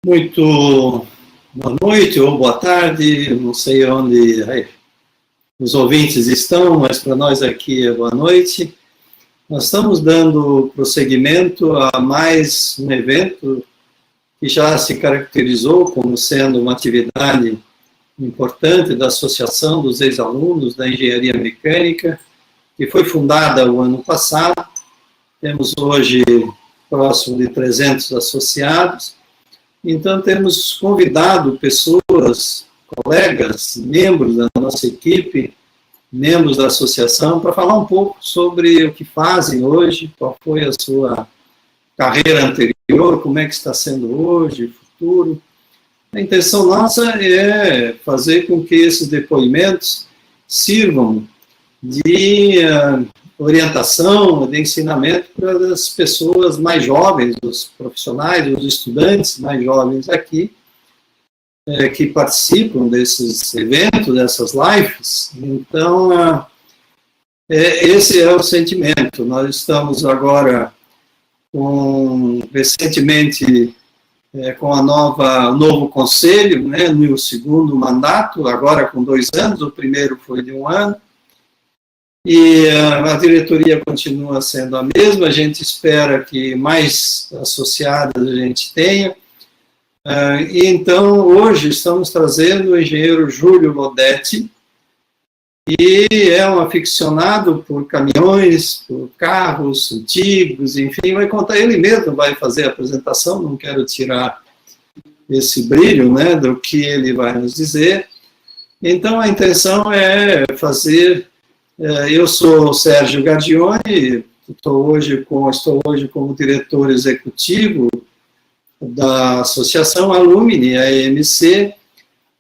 Muito boa noite ou boa tarde, não sei onde os ouvintes estão, mas para nós aqui é boa noite. Nós estamos dando prosseguimento a mais um evento que já se caracterizou como sendo uma atividade importante da Associação dos Ex-Alunos da Engenharia Mecânica, que foi fundada o ano passado. Temos hoje próximo de 300 associados. Então, temos convidado pessoas, colegas, membros da nossa equipe, membros da associação, para falar um pouco sobre o que fazem hoje, qual foi a sua carreira anterior, como é que está sendo hoje, futuro. A intenção nossa é fazer com que esses depoimentos sirvam de orientação, de ensinamento para as pessoas mais jovens, os profissionais, os estudantes mais jovens aqui, que participam desses eventos, dessas lives. Então, esse é o sentimento. Nós estamos agora recentemente com o novo conselho, né, no segundo mandato, agora com 2 anos, o primeiro foi de 1 ano, e a diretoria continua sendo a mesma. A gente espera que mais associadas a gente tenha. E então, hoje, estamos trazendo o engenheiro Júlio Lodetti, e é um aficionado por caminhões, por carros antigos, enfim, vai contar, ele mesmo vai fazer a apresentação, não quero tirar esse brilho, né, do que ele vai nos dizer. Então, a intenção é fazer... Eu sou Sérgio Gardioni, estou hoje como diretor executivo da Associação Alumni, a EMC,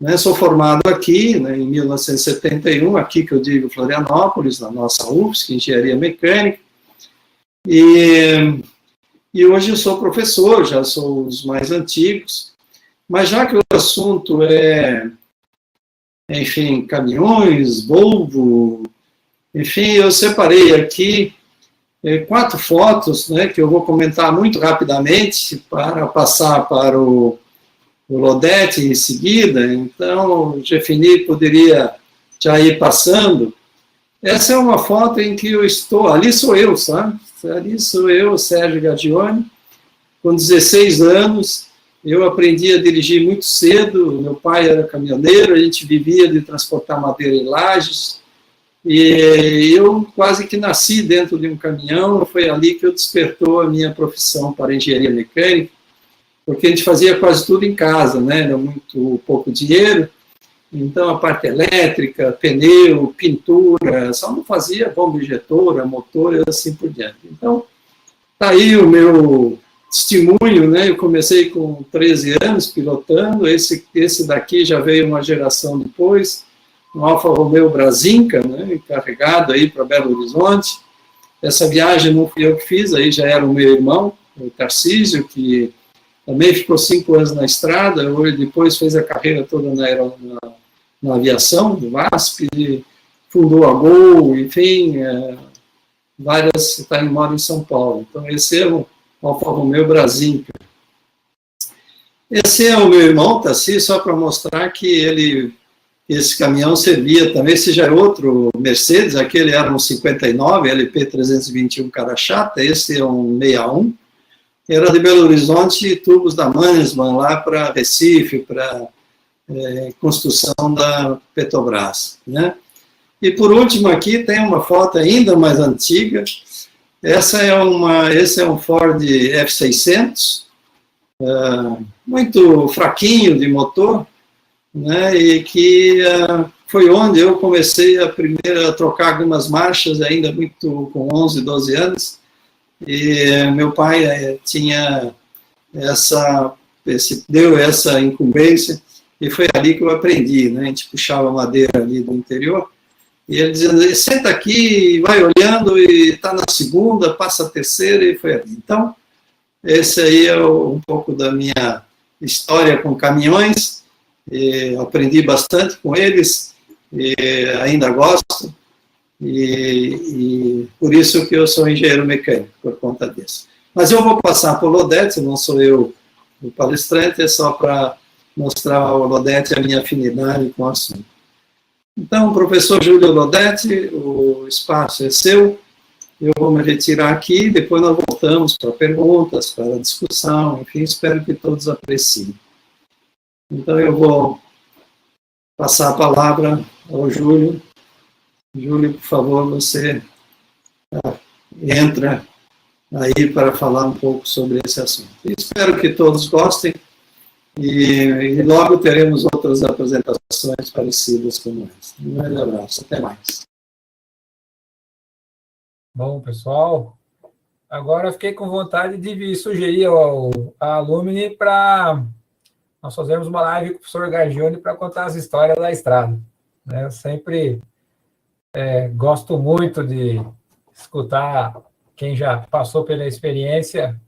né, sou formado aqui, né, em 1971, aqui que eu digo Florianópolis, na nossa UFSC, Engenharia Mecânica, e hoje eu sou professor, já sou os mais antigos, mas já que o assunto enfim, caminhões, Volvo, enfim, eu separei aqui 4 fotos, né, que eu vou comentar muito rapidamente para passar para o Lodetti em seguida. Então, o Jefini poderia já ir passando. Essa é uma foto em que eu estou, ali sou eu, sabe? Ali sou eu, Sérgio Gardioni, com 16 anos. Eu aprendi a dirigir muito cedo, meu pai era caminhoneiro, a gente vivia de transportar madeira em lajes, e eu quase que nasci dentro de um caminhão. Foi ali que eu despertou a minha profissão para engenharia mecânica, porque a gente fazia quase tudo em casa, né? Era muito pouco dinheiro, então a parte elétrica, pneu, pintura, só não fazia bomba injetora, motor e assim por diante. Então, tá aí o meu testemunho, né? Eu comecei com 13 anos pilotando, esse daqui já veio uma geração depois, um Alfa Romeo Brasinca, né, encarregado aí para Belo Horizonte. Essa viagem não fui eu que fiz, aí já era o meu irmão, o Tarcísio, que também ficou 5 anos na estrada, depois fez a carreira toda na aviação, do VASP, fundou a Gol, enfim, mora em São Paulo. Então, esse é o Alfa Romeo Brasinca. Esse é o meu irmão, Tarcísio, só para mostrar que esse caminhão servia também. Esse já é outro Mercedes, aquele era um 59, LP 321 cara chata, esse é um 61, era de Belo Horizonte, tubos da Mannesmann, lá para Recife, para construção da Petrobras, né? E por último aqui tem uma foto ainda mais antiga. Esse é um Ford F600, muito fraquinho de motor, né, e que foi onde eu comecei a trocar algumas marchas, ainda com 11, 12 anos, e meu pai deu essa incumbência, e foi ali que eu aprendi, né? A gente puxava madeira ali do interior, e ele dizia, senta aqui, vai olhando, e está na segunda, passa a terceira, e foi ali. Então, esse aí é um pouco da minha história com caminhões. Aprendi bastante com eles, ainda gosto, e por isso que eu sou engenheiro mecânico, por conta disso. Mas eu vou passar para o Lodetti, não sou eu do palestrante, é só para mostrar ao Lodete a minha afinidade com o assunto. Então, professor Júlio Lodete, o espaço é seu. Eu vou me retirar aqui, depois nós voltamos para perguntas, para discussão, enfim, espero que todos apreciem. Então, eu vou passar a palavra ao Júlio. Júlio, por favor, você entra aí para falar um pouco sobre esse assunto. Espero que todos gostem e logo teremos outras apresentações parecidas como essa. Um grande abraço, até mais. Bom, pessoal, agora eu fiquei com vontade de sugerir à Alumni para nós fazermos uma live com o professor Gargione para contar as histórias da estrada. Eu sempre gosto muito de escutar quem já passou pela experiência,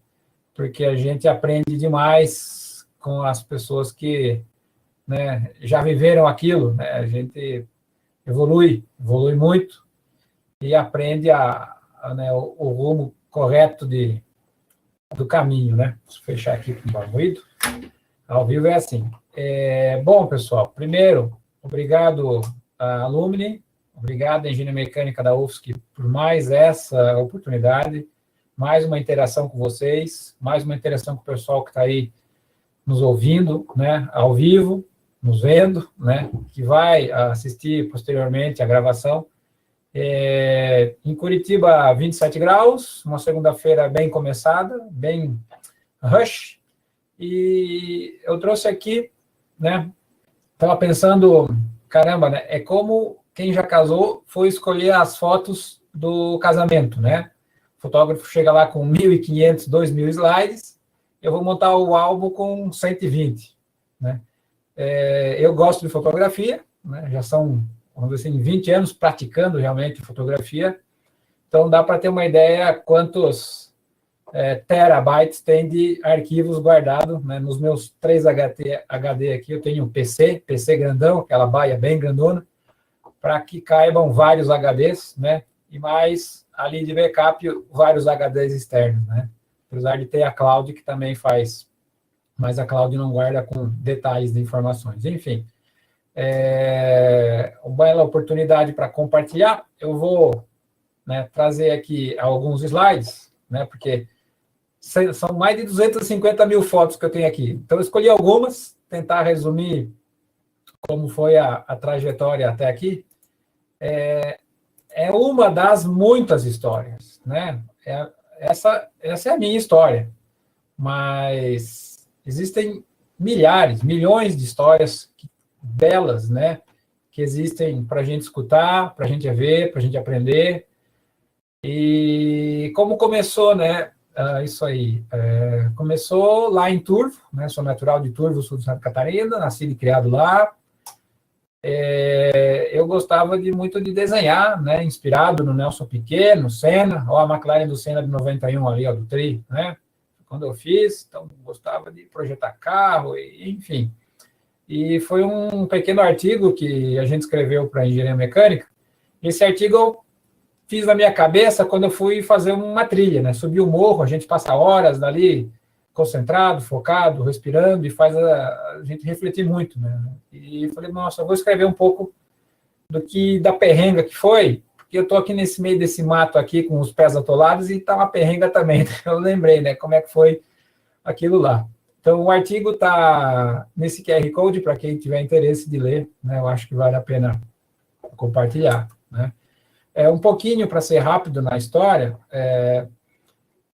porque a gente aprende demais com as pessoas que, né, já viveram aquilo, né? A gente evolui muito e aprende né, o rumo correto do caminho, né? Vou fechar aqui com o ruído. Ao vivo é assim. Bom, pessoal, primeiro, obrigado à Alumni, obrigado à Engenharia Mecânica da UFSC por mais essa oportunidade, mais uma interação com vocês, mais uma interação com o pessoal que está aí nos ouvindo, né, ao vivo, nos vendo, né, que vai assistir posteriormente a gravação. Em Curitiba, 27 graus, uma segunda-feira bem começada, bem rush, e eu trouxe aqui, né, estava pensando, caramba, né, é como quem já casou foi escolher as fotos do casamento, né? O fotógrafo chega lá com 1.500, 2.000 slides, eu vou montar o álbum com 120, né? Eu gosto de fotografia, né? Já são, vamos dizer assim, 20 anos praticando realmente fotografia, então dá para ter uma ideia quantos terabytes tem de arquivos guardados, né? Nos meus 3 HD aqui, eu tenho um PC grandão, aquela baia bem grandona, para que caibam vários HDs, né? E mais, ali de backup, vários HDs externos, né? Apesar de ter a cloud, que também faz, mas a cloud não guarda com detalhes de informações. Enfim, uma bela oportunidade para compartilhar. Eu vou, né, trazer aqui alguns slides, né? Porque são mais de 250 mil fotos que eu tenho aqui. Então, eu escolhi algumas, tentar resumir como foi a trajetória até aqui. É uma das muitas histórias, né? Essa é a minha história, mas existem milhares, milhões de histórias belas, né? Que existem para a gente escutar, para a gente ver, para a gente aprender. E como começou, né? Isso aí. Começou lá em Turvo, né? Sou natural de Turvo, sul de Santa Catarina, nascido e criado lá. Eu gostava muito de desenhar, né, inspirado no Nelson Piquet, no Senna, ou a McLaren do Senna de 91 ali, ó, do Tri, né, quando eu fiz, então gostava de projetar carro, enfim. E foi um pequeno artigo que a gente escreveu para a Engenharia Mecânica. Esse artigo eu fiz na minha cabeça quando eu fui fazer uma trilha, né, subir o morro, a gente passa horas dali, concentrado, focado, respirando, e faz a gente refletir muito, né? E falei, nossa, eu vou escrever um pouco da perrenga que foi, porque eu estou aqui nesse meio desse mato aqui, com os pés atolados, e está uma perrenga também. Eu lembrei, né, como é que foi aquilo lá. Então, o artigo está nesse QR Code, para quem tiver interesse de ler, né, eu acho que vale a pena compartilhar, né? Um pouquinho, para ser rápido na história,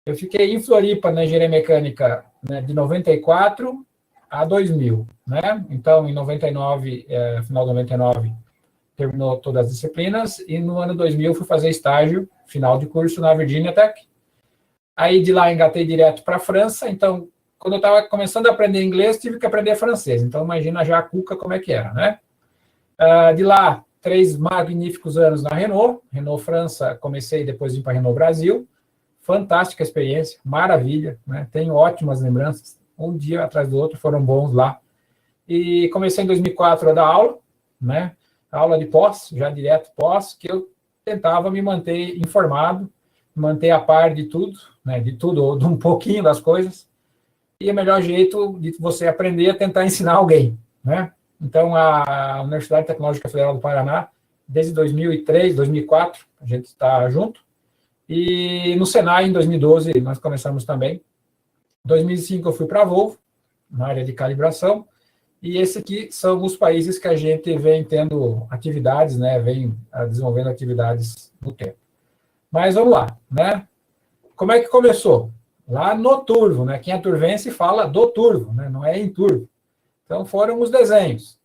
eu fiquei em Floripa, na Engenharia Mecânica, né, de 94 a 2000, né? Então, em 99, final de 99, terminou todas as disciplinas, e no ano 2000 fui fazer estágio, final de curso, na Virginia Tech. Aí, de lá, engatei direto para a França. Então, quando eu estava começando a aprender inglês, tive que aprender francês. Então, imagina já a cuca como é que era, né? De lá, 3 magníficos anos na Renault França, comecei, depois vim para a Renault Brasil. Fantástica experiência, maravilha, né? Tenho ótimas lembranças, um dia atrás do outro foram bons lá. E comecei em 2004 a dar aula, né? Aula de pós, já direto pós, que eu tentava me manter informado, manter a par de tudo, né? De tudo, ou de um pouquinho das coisas. e o melhor jeito de você aprender é tentar ensinar alguém, né? Então, a Universidade Tecnológica Federal do Paraná, desde 2003, 2004, a gente está junto, e no Senai, em 2012, nós começamos também. Em 2005, eu fui para a Volvo, na área de calibração, e esse aqui são os países que a gente vem tendo atividades, né, vem desenvolvendo atividades no tempo. Mas vamos lá, né? Como é que começou? Lá no Turvo, né? Quem é turvense fala do Turvo, né? Não é em Turvo. Então, foram os desenhos.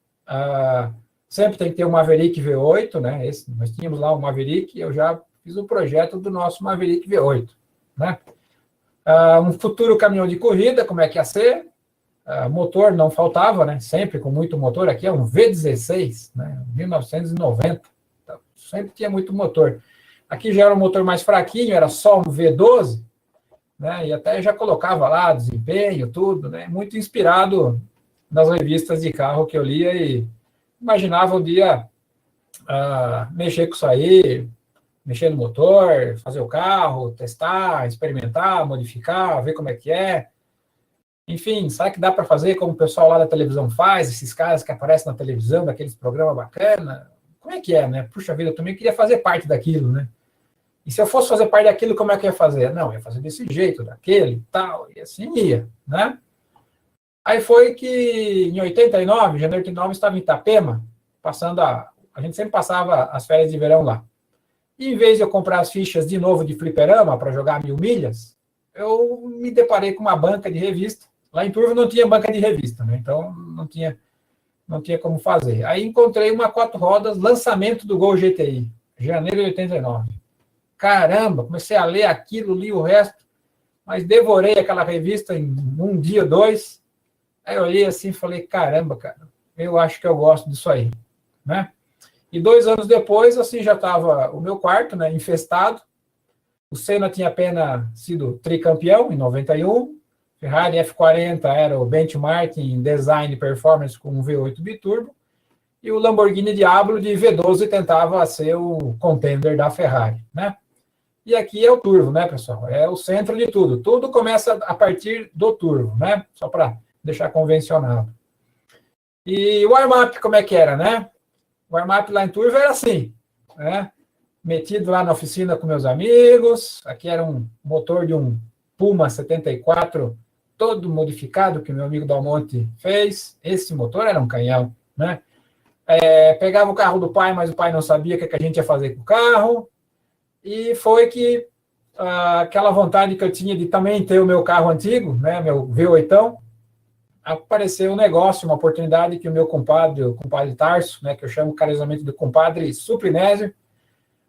Sempre tem que ter um Maverick V8, né? Nós tínhamos lá um Maverick, eu já fiz o projeto do nosso Maverick V8, né? Um futuro caminhão de corrida, como é que ia ser? Motor não faltava, né? Sempre com muito motor. Aqui é um V16, né? 1990. Então, sempre tinha muito motor. Aqui já era um motor mais fraquinho, era só um V12, né? E até já colocava lá desempenho, tudo, né? Muito inspirado nas revistas de carro que eu lia e imaginava um dia mexer com isso aí, mexer no motor, fazer o carro, testar, experimentar, modificar, ver como é que é. Enfim, sabe que dá para fazer como o pessoal lá da televisão faz, esses caras que aparecem na televisão, daqueles programas bacanas? Como é que é, né? Puxa vida, eu também queria fazer parte daquilo, né? E se eu fosse fazer parte daquilo, como é que eu ia fazer? Não, eu ia fazer desse jeito, daquele e tal, e assim ia, né? Aí foi que, em 89, janeiro de 89, estava em Itapema, passando a gente sempre passava as férias de verão lá. E em vez de eu comprar as fichas de novo de fliperama para jogar 1000 milhas, eu me deparei com uma banca de revista. Lá em Turvo não tinha banca de revista, né? Então não tinha como fazer. Aí encontrei uma 4 rodas, lançamento do Gol GTI, janeiro de 89. Caramba, comecei a ler aquilo, li o resto, mas devorei aquela revista em um dia, 2. Aí eu olhei assim e falei, caramba, cara, eu acho que eu gosto disso aí, né? E 2 anos depois, assim, já estava o meu quarto, né, infestado. O Senna tinha apenas sido tricampeão, em 91. Ferrari F40 era o benchmark em design e performance com um V8 biturbo. E o Lamborghini Diablo de V12 tentava ser o contender da Ferrari, né? E aqui é o turbo, né, pessoal? É o centro de tudo. Tudo começa a partir do turbo, né? Só para deixar convencionado. E o warm-up, como é que era, né? O warm-up lá em Turvo era assim, né? Metido lá na oficina com meus amigos. Aqui era um motor de um Puma 74, todo modificado, que o meu amigo Dalmonte fez. Esse motor era um canhão, né? Pegava o carro do pai, mas o pai não sabia o que a gente ia fazer com o carro. E foi que aquela vontade que eu tinha de também ter o meu carro antigo, né, meu V8, apareceu um negócio, uma oportunidade que o meu compadre, o compadre Tarso, né, que eu chamo carinhosamente de compadre Suprinésio,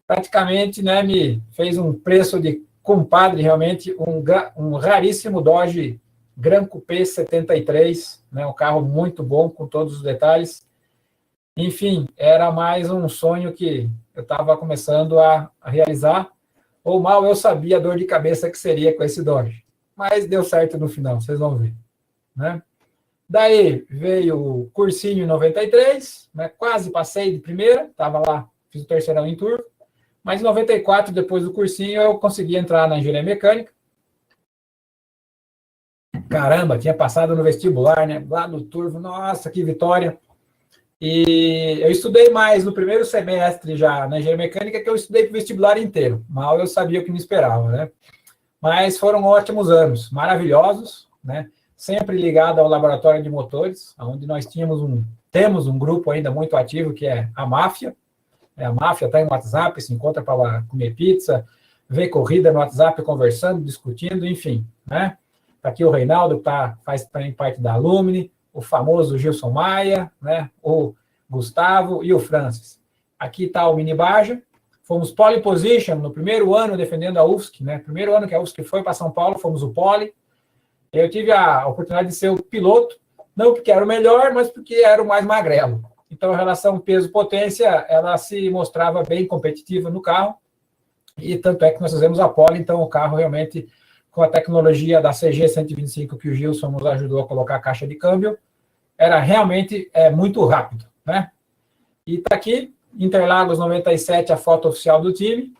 praticamente, né, me fez um preço de compadre, realmente, um raríssimo Dodge Gran Coupé 73, né, um carro muito bom, com todos os detalhes. Enfim, era mais um sonho que eu estava começando a realizar, ou mal eu sabia a dor de cabeça que seria com esse Dodge. Mas deu certo no final, vocês vão ver, né? Daí veio o cursinho em 93, né? Quase passei de primeira, estava lá, fiz o terceirão em Turvo, mas em 94, depois do cursinho, eu consegui entrar na engenharia mecânica. Caramba, tinha passado no vestibular, né? Lá no Turvo, nossa, que vitória! E eu estudei mais no primeiro semestre já na engenharia mecânica que eu estudei para o vestibular inteiro. Mal eu sabia o que me esperava, né? Mas foram ótimos anos, maravilhosos, né? Sempre ligado ao laboratório de motores, onde nós temos um grupo ainda muito ativo, que é a Máfia. A Máfia está no WhatsApp, se encontra para comer pizza, ver corrida no WhatsApp, conversando, discutindo, enfim, né? Está aqui o Reinaldo, que faz também parte da Alumni, o famoso Gilson Maia, né, o Gustavo e o Francis. Aqui está o Mini Baja. Fomos pole position no primeiro ano defendendo a UFSC, né? Primeiro ano que a UFSC foi para São Paulo, fomos o pole. Eu tive a oportunidade de ser o piloto, não porque era o melhor, mas porque era o mais magrelo. Então, a relação peso-potência, ela se mostrava bem competitiva no carro, e tanto é que nós fizemos a pole, então o carro realmente, com a tecnologia da CG 125 que o Gilson nos ajudou a colocar a caixa de câmbio, era realmente muito rápido, né? E está aqui, Interlagos 97, a foto oficial do time.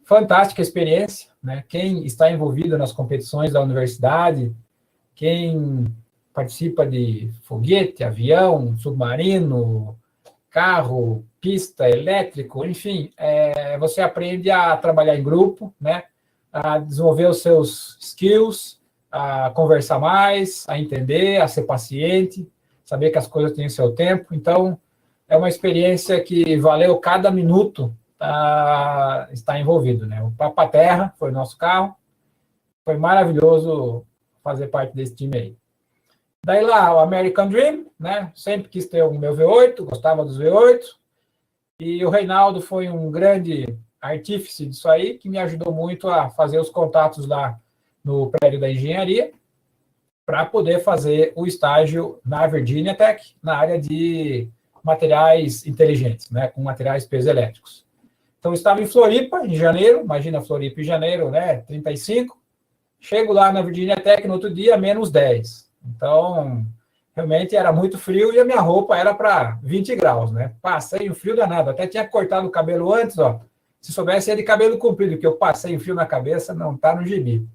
Fantástica experiência, né? Quem está envolvido nas competições da universidade, quem participa de foguete, avião, submarino, carro, pista, elétrico, enfim, você aprende a trabalhar em grupo, né? A desenvolver os seus skills, a conversar mais, a entender, a ser paciente, saber que as coisas têm o seu tempo. Então, é uma experiência que valeu cada minuto estar envolvido, né? O Papa Terra foi o nosso carro, foi maravilhoso fazer parte desse time aí. Daí lá, o American Dream, né? Sempre quis ter o meu V8, gostava dos V8, e o Reinaldo foi um grande artífice disso aí, que me ajudou muito a fazer os contatos lá no prédio da engenharia, para poder fazer o estágio na Virginia Tech, na área de materiais inteligentes, né? Com materiais piezoelétricos. Então, eu estava em Floripa, em janeiro, imagina Floripa em janeiro, né? 35. Chego lá na Virginia Tech no outro dia, menos 10. Então, realmente era muito frio e a minha roupa era para 20 graus, né? Passei um frio danado. Até tinha cortado o cabelo antes, ó. Se soubesse, é de cabelo comprido, que eu passei um fio na cabeça, não está no gibi.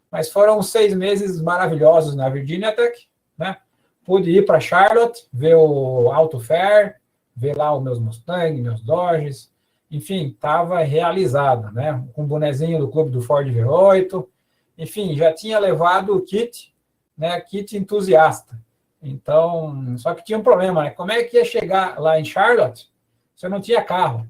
Mas foram 6 meses maravilhosos na Virginia Tech, né? Pude ir para Charlotte, ver o Auto Fair, ver lá os meus Mustang, meus Dodges, enfim, estava realizado, né? Com o bonezinho do clube do Ford V8, enfim, já tinha levado o kit, né? Kit entusiasta. Então, só que tinha um problema, né? Como é que ia chegar lá em Charlotte se eu não tinha carro?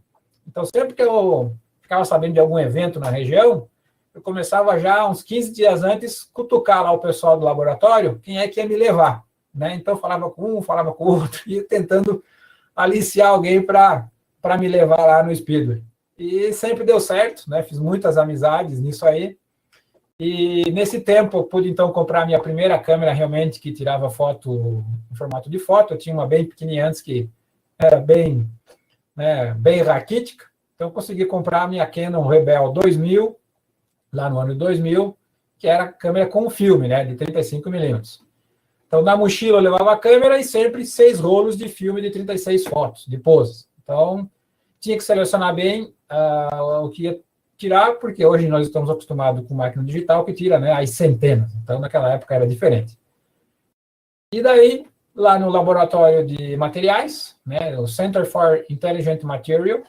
Então, sempre que eu ficava sabendo de algum evento na região, eu começava já uns 15 dias antes cutucar lá o pessoal do laboratório, quem é que ia me levar, né? Então, falava com um, falava com o outro, e tentando aliciar alguém para me levar lá no Speedway. E sempre deu certo, né? Fiz muitas amizades nisso aí. E nesse tempo eu pude, então, comprar a minha primeira câmera realmente que tirava foto em formato de foto. Eu tinha uma bem pequenininha antes que era bem, né, bem raquítica. Então, eu consegui comprar a minha Canon Rebel 2000, lá no ano 2000, que era câmera com filme, né, de 35mm. Então, na mochila eu levava a câmera e sempre 6 rolos de filme de 36 fotos, de poses. Então, tinha que selecionar bem o que ia tirar, porque hoje nós estamos acostumados com máquina digital que tira, né, as centenas. Então, naquela época era diferente. E daí, lá no laboratório de materiais, né, o Center for Intelligent Material,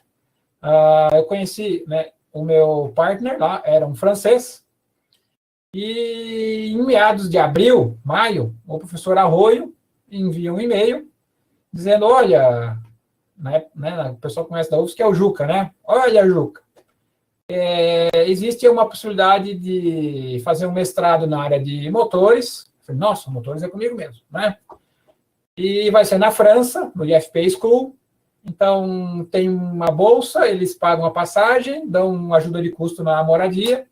eu conheci, né, o meu partner lá, era um francês, e em meados de abril, maio, o professor Arroio envia um e-mail dizendo, olha, né, o pessoal conhece da UFSC, que é o Juca, né? Olha, Juca, existe uma possibilidade de fazer um mestrado na área de motores. Eu falei, nossa, motores é comigo mesmo, né? E vai ser na França, no IFP School. Então, tem uma bolsa, eles pagam a passagem, dão ajuda de custo na moradia,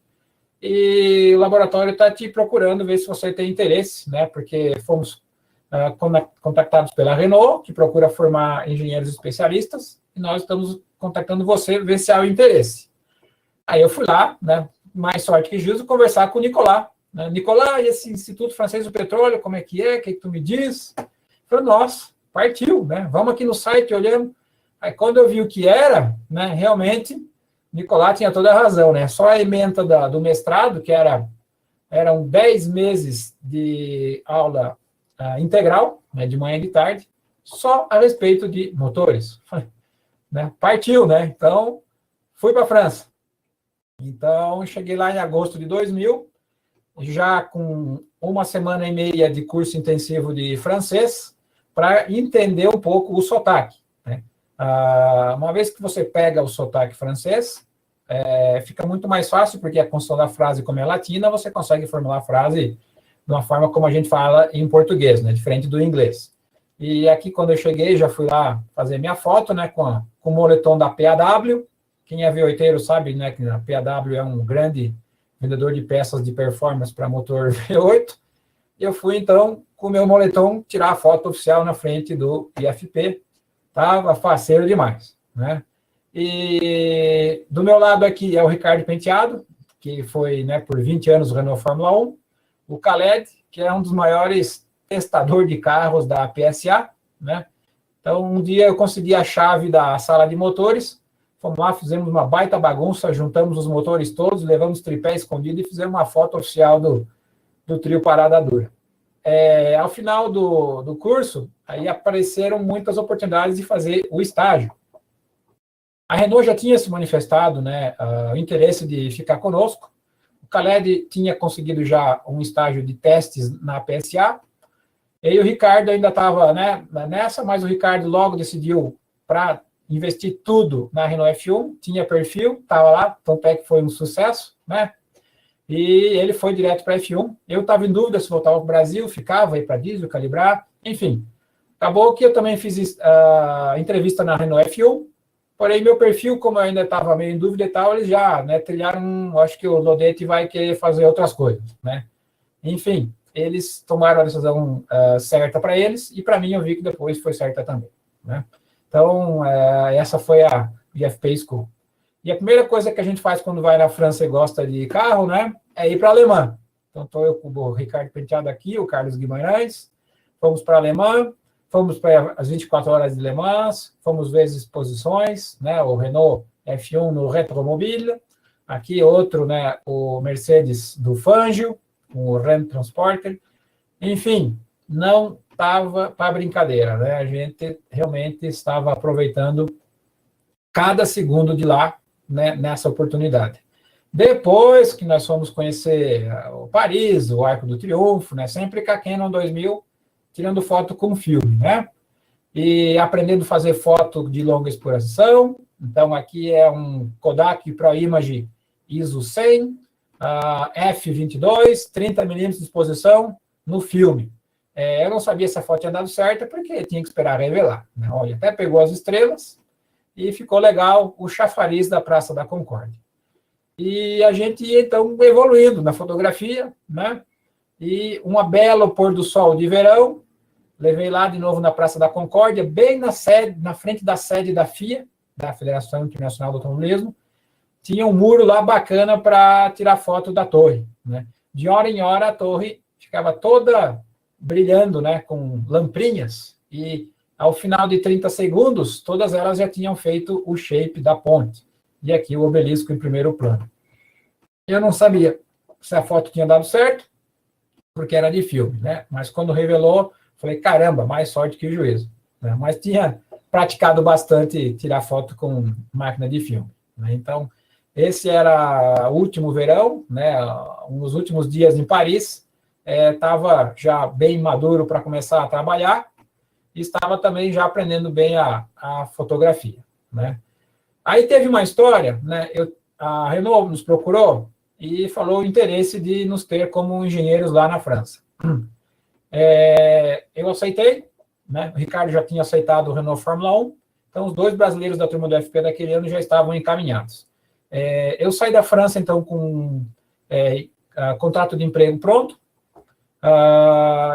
e o laboratório está te procurando, ver se você tem interesse, né? Porque fomos contactados pela Renault, que procura formar engenheiros especialistas, e nós estamos contactando você, ver se há o interesse. Aí eu fui lá, né, mais sorte que justo, conversar com o Nicolas. Né? Nicolas, e esse Instituto Francês do Petróleo, como é que é? O que tu me diz? Eu falei, nossa, partiu, né? Vamos aqui no site, olhando. Aí quando eu vi o que era, né, realmente, Nicolas tinha toda a razão, né? Só a ementa do mestrado, que eram 10 meses de aula integral, né, de manhã e de tarde, só a respeito de motores. Né? Partiu, né? Então, fui para a França. Então, cheguei lá em agosto de 2000, já com 1 semana e meia de curso intensivo de francês, para entender um pouco o sotaque. Né? Uma vez que você pega o sotaque francês, fica muito mais fácil, porque a construção da frase, como é latina, você consegue formular a frase de uma forma como a gente fala em português, né? Diferente do inglês. E aqui, quando eu cheguei, já fui lá fazer minha foto, né, com o moletom da PAW. Quem é V8eiro sabe, né, que a PAW é um grande vendedor de peças de performance para motor V8. E eu fui, então, com o meu moletom, tirar a foto oficial na frente do IFP. Estava faceiro demais, né? E do meu lado aqui é o Ricardo Penteado, que foi, né, por 20 anos Renault Fórmula 1. O Khaled, que é um dos maiores testadores de carros da PSA, né? Então, um dia eu consegui a chave da sala de motores, fomos lá, fizemos uma baita bagunça, juntamos os motores todos, levamos tripé escondido e fizemos uma foto oficial do trio Parada Dura. ao final do curso, aí apareceram muitas oportunidades de fazer o estágio. A Renault já tinha se manifestado, né, o interesse de ficar conosco. O Khaled tinha conseguido já um estágio de testes na PSA. E o Ricardo ainda estava, né, nessa, mas o Ricardo logo decidiu para investir tudo na Renault F1, tinha perfil, estava lá, tanto é que foi um sucesso, né? E ele foi direto para a F1. Eu estava em dúvida se voltava para o Brasil, ficava aí para diesel, calibrar, enfim. Acabou que eu também fiz a entrevista na Renault F1, porém meu perfil, como eu ainda estava meio em dúvida e tal, eles já, né, trilharam, acho que o Lodete vai querer fazer outras coisas, né? Enfim, eles tomaram a decisão certa para eles, e para mim eu vi que depois foi certa também, né? Então, essa foi a GFP School. E a primeira coisa que a gente faz quando vai na França e gosta de carro, né, é ir para a Alemanha. Então, estou eu com o Ricardo Penteado aqui, o Carlos Guimarães, fomos para a Alemanha, fomos para as 24 horas de Le Mans, fomos ver as exposições, né, o Renault F1 no Retromobile, aqui outro, né, o Mercedes do Fangio, com o Ram Transporter, enfim, não estava para brincadeira, né, a gente realmente estava aproveitando cada segundo de lá, né, nessa oportunidade. Depois que nós fomos conhecer o Paris, o Arco do Triunfo, né, sempre com a Canon 2000, tirando foto com filme, né, e aprendendo a fazer foto de longa exposição. Então, aqui é um Kodak ProImage ISO 100, f22, 30 milímetros de exposição no filme. Eu não sabia se a foto tinha dado certo, porque tinha que esperar revelar, né? Olha, até pegou as estrelas, e ficou legal o chafariz da Praça da Concórdia. E a gente ia, então, evoluindo na fotografia, né? E um belo pôr do sol de verão, levei lá de novo na Praça da Concórdia, bem na frente da sede da FIA, da Federação Internacional do Automobilismo, tinha um muro lá bacana para tirar foto da torre, né? De hora em hora a torre ficava toda brilhando, né, com lamprinhas, e ao final de 30 segundos, todas elas já tinham feito o shape da ponte. E aqui o obelisco em primeiro plano. Eu não sabia se a foto tinha dado certo, porque era de filme, né? Mas quando revelou, falei, caramba, mais sorte que o juízo, né? Mas tinha praticado bastante tirar foto com máquina de filme, né? Então, esse era o último verão, né? Um dos últimos dias em Paris. Estava já bem maduro para começar a trabalhar, e estava também já aprendendo bem a fotografia, né? Aí teve uma história, né? A Renault nos procurou e falou o interesse de nos ter como engenheiros lá na França. Eu aceitei, né? O Ricardo já tinha aceitado o Renault Fórmula 1, então os dois brasileiros da turma do FP daquele ano já estavam encaminhados. Eu saí da França, então, com contrato de emprego pronto,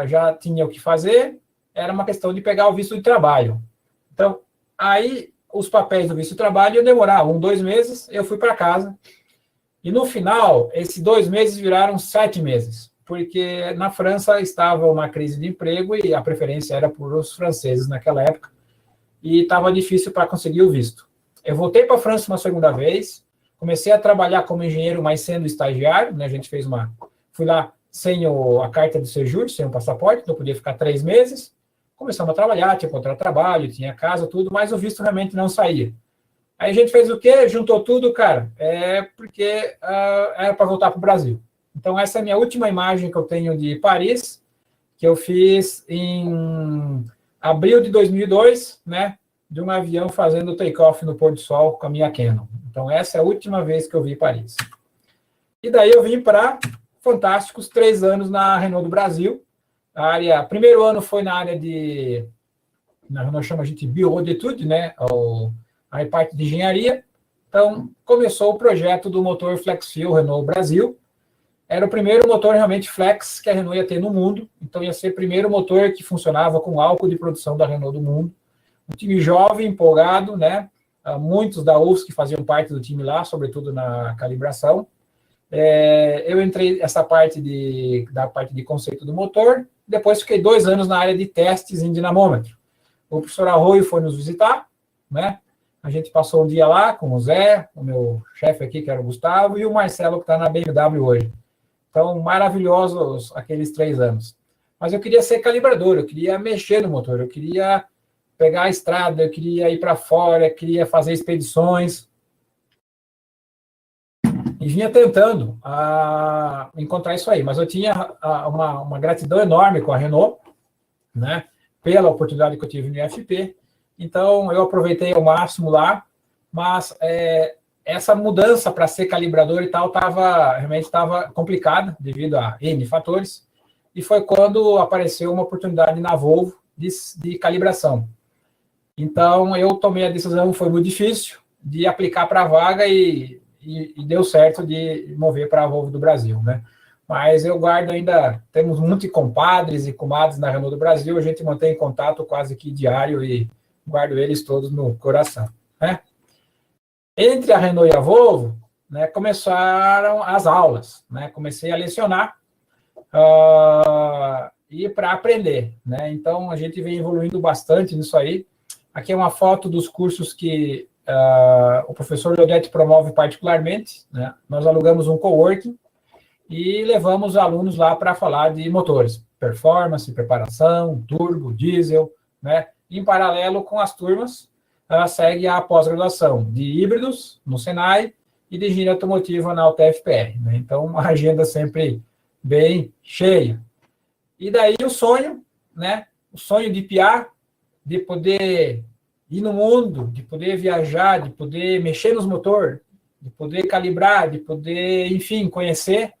já tinha o que fazer, era uma questão de pegar o visto de trabalho. Então, aí, os papéis do visto de trabalho iam demorar 2 meses, eu fui para casa, e no final, esses 2 meses viraram 7 meses, porque na França estava uma crise de emprego, e a preferência era por os franceses naquela época, e estava difícil para conseguir o visto. Eu voltei para a França uma segunda vez, comecei a trabalhar como engenheiro, mas sendo estagiário, né? A gente fez fui lá sem a carta de séjour, sem o passaporte, então eu podia ficar 3 meses, começamos a trabalhar, tinha contrato de trabalho, tinha casa, tudo, mas o visto realmente não saía. Aí a gente fez o quê? Juntou tudo, cara, porque era para voltar para o Brasil. Então, essa é a minha última imagem que eu tenho de Paris, que eu fiz em abril de 2002, né, de um avião fazendo take-off no pôr do sol com a minha Canon. Então, essa é a última vez que eu vi Paris. E daí eu vim para fantásticos 3 anos na Renault do Brasil. Primeiro ano foi na área na Renault chama a gente Bureau d'études, né, a parte de engenharia. Então, começou o projeto do motor Flex Fuel Renault Brasil. Era o primeiro motor realmente flex que a Renault ia ter no mundo. Então, ia ser o primeiro motor que funcionava com álcool de produção da Renault do mundo. Um time jovem, empolgado, né? Muitos da UFSC que faziam parte do time lá, sobretudo na calibração. Eu entrei nessa parte da parte de conceito do motor. Depois, fiquei 2 anos na área de testes em dinamômetro. O professor Arroio foi nos visitar, né? A gente passou um dia lá com o Zé, o meu chefe aqui, que era o Gustavo, e o Marcelo, que está na BMW hoje. Então, maravilhosos aqueles 3 anos. mas eu queria ser calibrador, eu queria mexer no motor, eu queria pegar a estrada, eu queria ir para fora, eu queria fazer expedições. E vinha tentando encontrar isso aí, mas eu tinha uma gratidão enorme com a Renault, né, pela oportunidade que eu tive no IFP. Então, eu aproveitei ao máximo lá, mas essa mudança para ser calibrador e tal realmente estava complicada devido a N fatores, e foi quando apareceu uma oportunidade na Volvo de calibração. Então, eu tomei a decisão, foi muito difícil, de aplicar para a vaga e deu certo de mover para a Volvo do Brasil, né? Mas eu guardo ainda, temos muitos compadres e comadres na Renault do Brasil, a gente mantém contato quase que diário e guardo eles todos no coração, né? Entre a Renault e a Volvo, né, começaram as aulas, né? Comecei a lecionar e para aprender, né? Então, a gente vem evoluindo bastante nisso aí. Aqui é uma foto dos cursos que o professor Leodete promove particularmente, né? Nós alugamos um coworking e levamos alunos lá para falar de motores, performance, preparação, turbo, diesel, né? Em paralelo com as turmas, segue a pós-graduação de híbridos no Senai e de engenharia automotiva na UTFPR, né? Então, uma agenda sempre bem cheia. E daí o sonho, né? O sonho de piar, de poder ir no mundo, de poder viajar, de poder mexer nos motores, de poder calibrar, de poder, enfim, conhecer,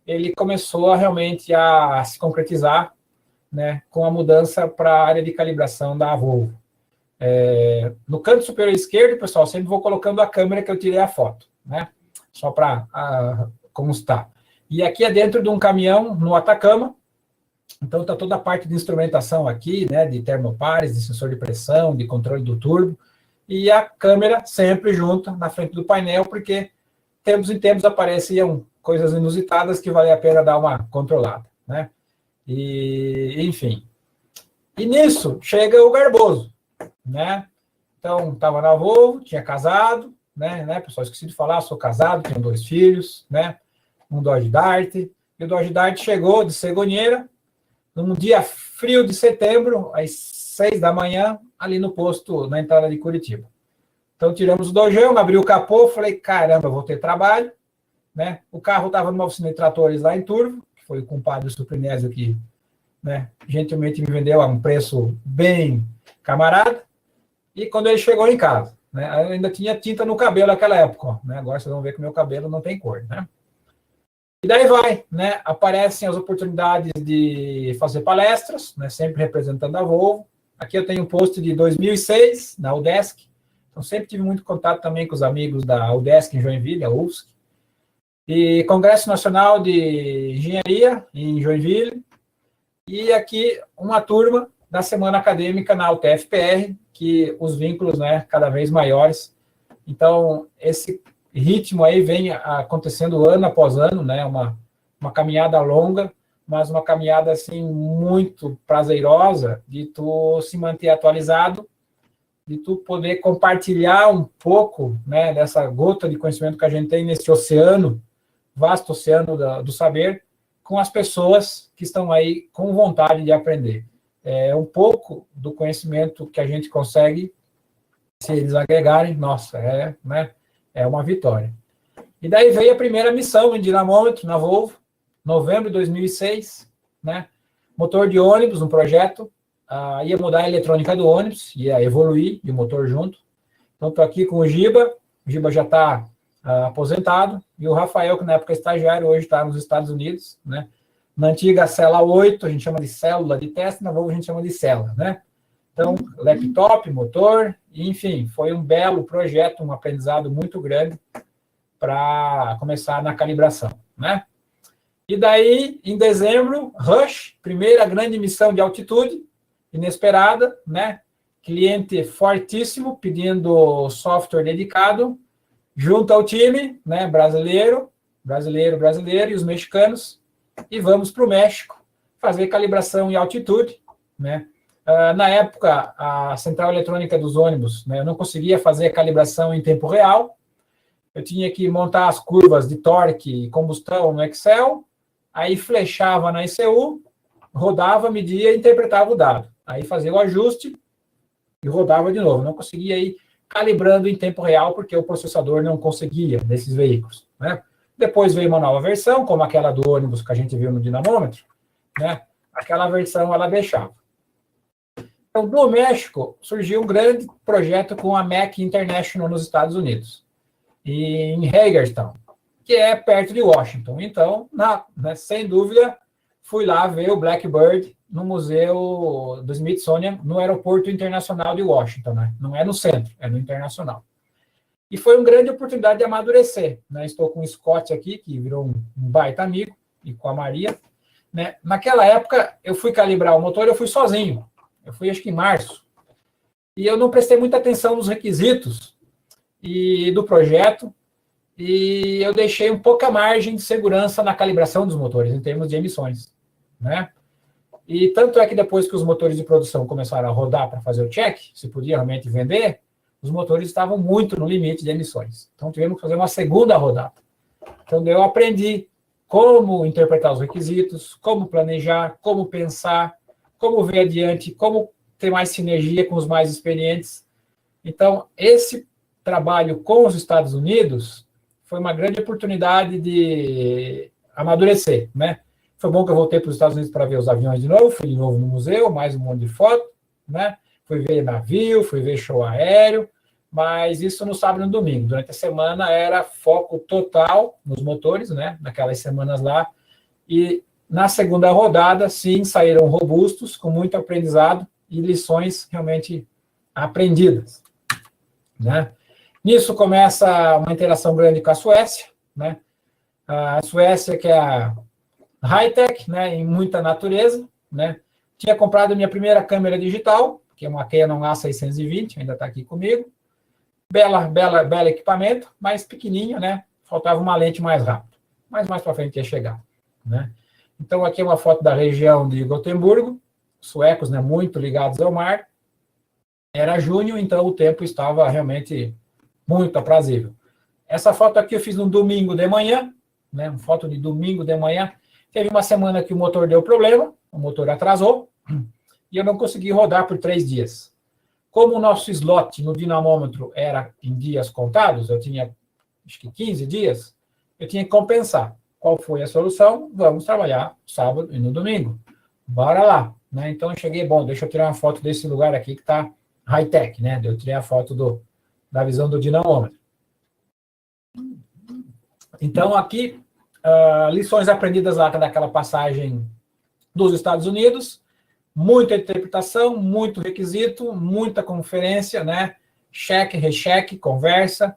ele começou realmente a se concretizar, né, com a mudança para a área de calibração da Volvo. No canto superior esquerdo, pessoal, sempre vou colocando a câmera que eu tirei a foto, né, só para constar. E aqui é dentro de um caminhão no Atacama. Então, está toda a parte de instrumentação aqui, né, de termopares, de sensor de pressão, de controle do turbo, e a câmera sempre junta na frente do painel, porque tempos em tempos apareciam coisas inusitadas que vale a pena dar uma controlada, né? E, enfim. E nisso chega o Garboso, né? Então, estava na Volvo, tinha casado, né? Pessoal, esqueci de falar, sou casado, tenho 2 filhos, né? Um Dodge Dart, e o Dodge Dart chegou de cegonheira, num dia frio de setembro, às 6 da manhã, ali no posto, na entrada de Curitiba. Então, tiramos o dojão, abri o capô, falei, caramba, vou ter trabalho, né? O carro estava numa oficina de tratores lá em Turvo, que foi o compadre Suprinésio que, né, gentilmente me vendeu a um preço bem camarada, e quando ele chegou em casa, né, eu ainda tinha tinta no cabelo naquela época, ó, né? Agora vocês vão ver que o meu cabelo não tem cor, né? E daí vai, né? Aparecem as oportunidades de fazer palestras, né? Sempre representando a Volvo. Aqui eu tenho um post de 2006, na UDESC. Então, sempre tive muito contato também com os amigos da UDESC em Joinville, a UFSC. E Congresso Nacional de Engenharia em Joinville. E aqui uma turma da Semana Acadêmica na UTFPR, que os vínculos, né, cada vez maiores. Então, esse ritmo aí vem acontecendo ano após ano, né? Uma caminhada longa, mas uma caminhada assim muito prazerosa de tu se manter atualizado, de tu poder compartilhar um pouco, né, dessa gota de conhecimento que a gente tem nesse oceano, vasto oceano do saber, com as pessoas que estão aí com vontade de aprender. É um pouco do conhecimento que a gente consegue, se eles agregarem, nossa, né? É uma vitória. E daí veio a primeira missão em dinamômetro na Volvo, novembro de 2006, né? Motor de ônibus, um projeto, ia mudar a eletrônica do ônibus, ia evoluir, e o motor junto. Então, estou aqui com o Giba já está aposentado, e o Rafael, que na época é estagiário, hoje está nos Estados Unidos, né? Na antiga Cela 8, a gente chama de célula de teste, na Volvo a gente chama de célula, né? Então, laptop, motor, enfim, foi um belo projeto, um aprendizado muito grande para começar na calibração, né? E daí, em dezembro, Rush, primeira grande missão de altitude, inesperada, né? Cliente fortíssimo, pedindo software dedicado, junto ao time, né? Brasileiro, e os mexicanos, e vamos para o México fazer calibração em altitude, né? Na época, a central eletrônica dos ônibus, né, eu não conseguia fazer a calibração em tempo real, eu tinha que montar as curvas de torque e combustão no Excel, aí flechava na ECU, rodava, media e interpretava o dado. Aí fazia o ajuste e rodava de novo. Não conseguia ir calibrando em tempo real, porque o processador não conseguia nesses veículos, né? Depois veio uma nova versão, como aquela do ônibus que a gente viu no dinamômetro, né? Aquela versão ela deixava. Então, no México, surgiu um grande projeto com a Mac International nos Estados Unidos, em Hagerstown, que é perto de Washington. Então, sem dúvida, fui lá ver o Blackbird no Museu do Smithsonian, no Aeroporto Internacional de Washington, né? Não é no centro, é no Internacional. E foi uma grande oportunidade de amadurecer, né? Estou com o Scott aqui, que virou um baita amigo, e com a Maria, né? Naquela época, eu fui calibrar o motor, eu fui sozinho. Eu fui, acho que em março. E eu não prestei muita atenção nos requisitos do projeto, e eu deixei um pouca margem de segurança na calibração dos motores, em termos de emissões, né? E tanto é que depois que os motores de produção começaram a rodar para fazer o check, se podia realmente vender, os motores estavam muito no limite de emissões. Então, tivemos que fazer uma segunda rodada. Então, eu aprendi como interpretar os requisitos, como planejar, como pensar, como ver adiante, como ter mais sinergia com os mais experientes. Então, esse trabalho com os Estados Unidos foi uma grande oportunidade de amadurecer, né? Foi bom que eu voltei para os Estados Unidos para ver os aviões de novo, fui de novo no museu, mais um monte de foto, né? Fui ver navio, fui ver show aéreo, mas isso no sábado e no domingo. Durante a semana era foco total nos motores, né? Naquelas semanas lá. E na segunda rodada, sim, saíram robustos, com muito aprendizado e lições realmente aprendidas, né? Nisso começa uma interação grande com a Suécia, né? A Suécia, que é a high-tech, né, em muita natureza, né? Tinha comprado minha primeira câmera digital, que é uma Canon A620, ainda está aqui comigo. Bela equipamento, mas pequenininho, né? Faltava uma lente mais rápida. Mas mais para frente ia chegar, né? Então, aqui é uma foto da região de Gotemburgo, suecos, né, muito ligados ao mar. Era junho, então o tempo estava realmente muito aprazível. Essa foto aqui eu fiz no domingo de manhã, né? Uma foto de domingo de manhã. Teve uma semana que o motor deu problema, o motor atrasou, e eu não consegui rodar por 3 dias. Como o nosso slot no dinamômetro era em dias contados, eu tinha, acho que 15 dias, eu tinha que compensar. Qual foi a solução? Vamos trabalhar sábado e no domingo. Bora lá, né? Então, eu cheguei, bom, deixa eu tirar uma foto desse lugar aqui que está high-tech, né? Eu tirei a foto da visão do dinamômetro. Então, aqui, lições aprendidas lá daquela passagem dos Estados Unidos, muita interpretação, muito requisito, muita conferência, né? Cheque, recheque, conversa,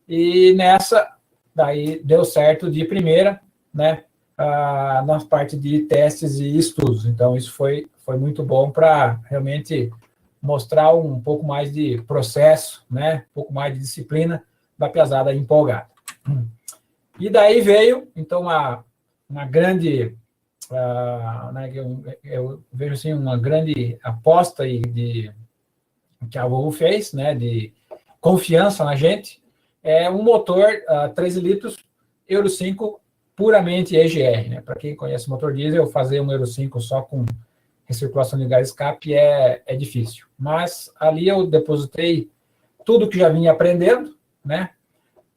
e nessa, daí deu certo de primeira, né? Na parte de testes e estudos. Então, isso foi muito bom para realmente mostrar um pouco mais de processo, né? Um pouco mais de disciplina da pesada empolgada. E daí veio, então, uma grande, né, eu vejo assim, uma grande aposta que a Volvo fez, né, de confiança na gente, é um motor 13 litros Euro 5 puramente EGR, né? Para quem conhece motor diesel, fazer um Euro 5 só com recirculação de gás escape é difícil. Mas ali eu depositei tudo que já vinha aprendendo, né?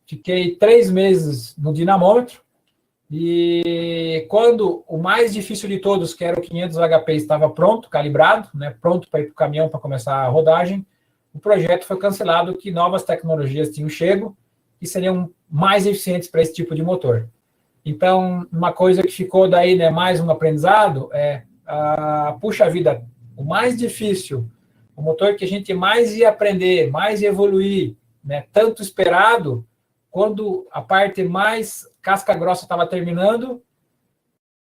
Fiquei 3 meses no dinamômetro, e quando o mais difícil de todos, que era o 500 HP, estava pronto, calibrado, né, pronto para ir para o caminhão para começar a rodagem, o projeto foi cancelado, que novas tecnologias tinham chego e seriam mais eficientes para esse tipo de motor. Então, uma coisa que ficou daí, né, mais um aprendizado, puxa vida, o mais difícil, o motor que a gente mais ia aprender, mais ia evoluir, né, tanto esperado, quando a parte mais casca grossa estava terminando,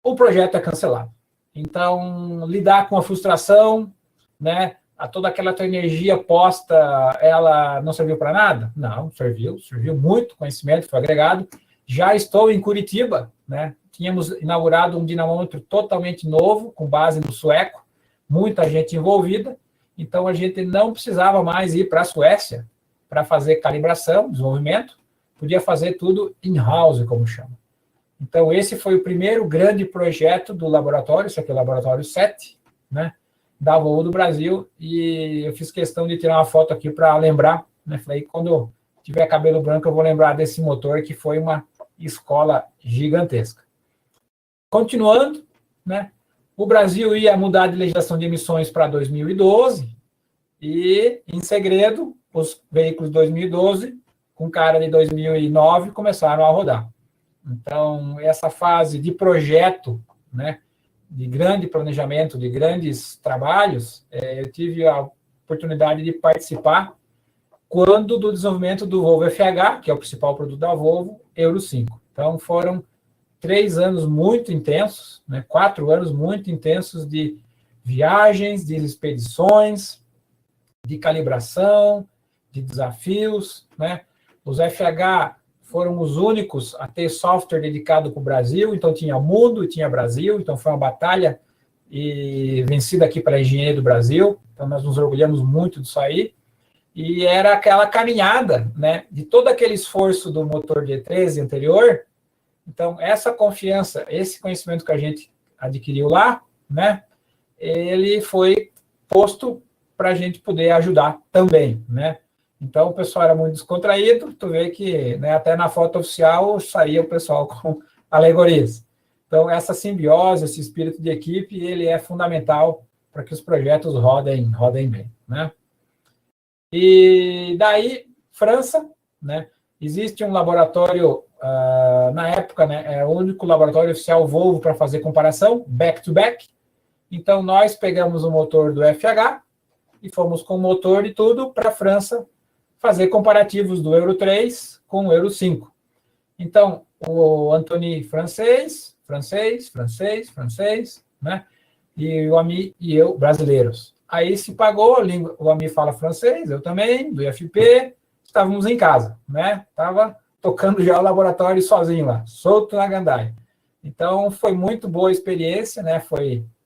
o projeto é cancelado. Então, lidar com a frustração, né, toda aquela tua energia posta, ela não serviu para nada? Não, serviu muito, conhecimento foi agregado. Já estou em Curitiba, né, tínhamos inaugurado um dinamômetro totalmente novo, com base no sueco, muita gente envolvida, então a gente não precisava mais ir para a Suécia para fazer calibração, desenvolvimento, podia fazer tudo in-house, como chama. Então, esse foi o primeiro grande projeto do laboratório, isso aqui é o Laboratório 7, né, da Volvo do Brasil, e eu fiz questão de tirar uma foto aqui para lembrar, né, falei, quando tiver cabelo branco eu vou lembrar desse motor, que foi uma escola gigantesca. Continuando, né, o Brasil ia mudar de legislação de emissões para 2012, e, em segredo, os veículos 2012, com cara de 2009, começaram a rodar. Então, essa fase de projeto, né, de grande planejamento, de grandes trabalhos, eu tive a oportunidade de participar quando do desenvolvimento do Volvo FH, que é o principal produto da Volvo, Euro 5. Então, foram 3 anos muito intensos, né, 4 anos muito intensos de viagens, de expedições, de calibração, de desafios, né? Os FH foram os únicos a ter software dedicado para o Brasil, então tinha mundo e tinha Brasil, então foi uma batalha vencida aqui pela engenharia do Brasil, então nós nos orgulhamos muito disso aí, e era aquela caminhada, né, de todo aquele esforço do motor D13 anterior. Então essa confiança, esse conhecimento que a gente adquiriu lá, né, ele foi posto para a gente poder ajudar também, né? Então, o pessoal era muito descontraído, tu vê que, né, até na foto oficial saía o pessoal com alegorias. Então, essa simbiose, esse espírito de equipe, ele é fundamental para que os projetos rodem bem, né? E daí, França, né? Existe um laboratório, na época, né, é o único laboratório oficial Volvo para fazer comparação, back-to-back. Então, nós pegamos o motor do FH e fomos com o motor e tudo para a França fazer comparativos do Euro 3 com o Euro 5. Então, o Antony francês, né? E o Ami e eu, brasileiros. Aí se pagou, o Ami fala francês, eu também, do IFP, estávamos em casa, né? Estava tocando já o laboratório sozinho lá, solto na gandaia. Então, foi muito boa a experiência, né?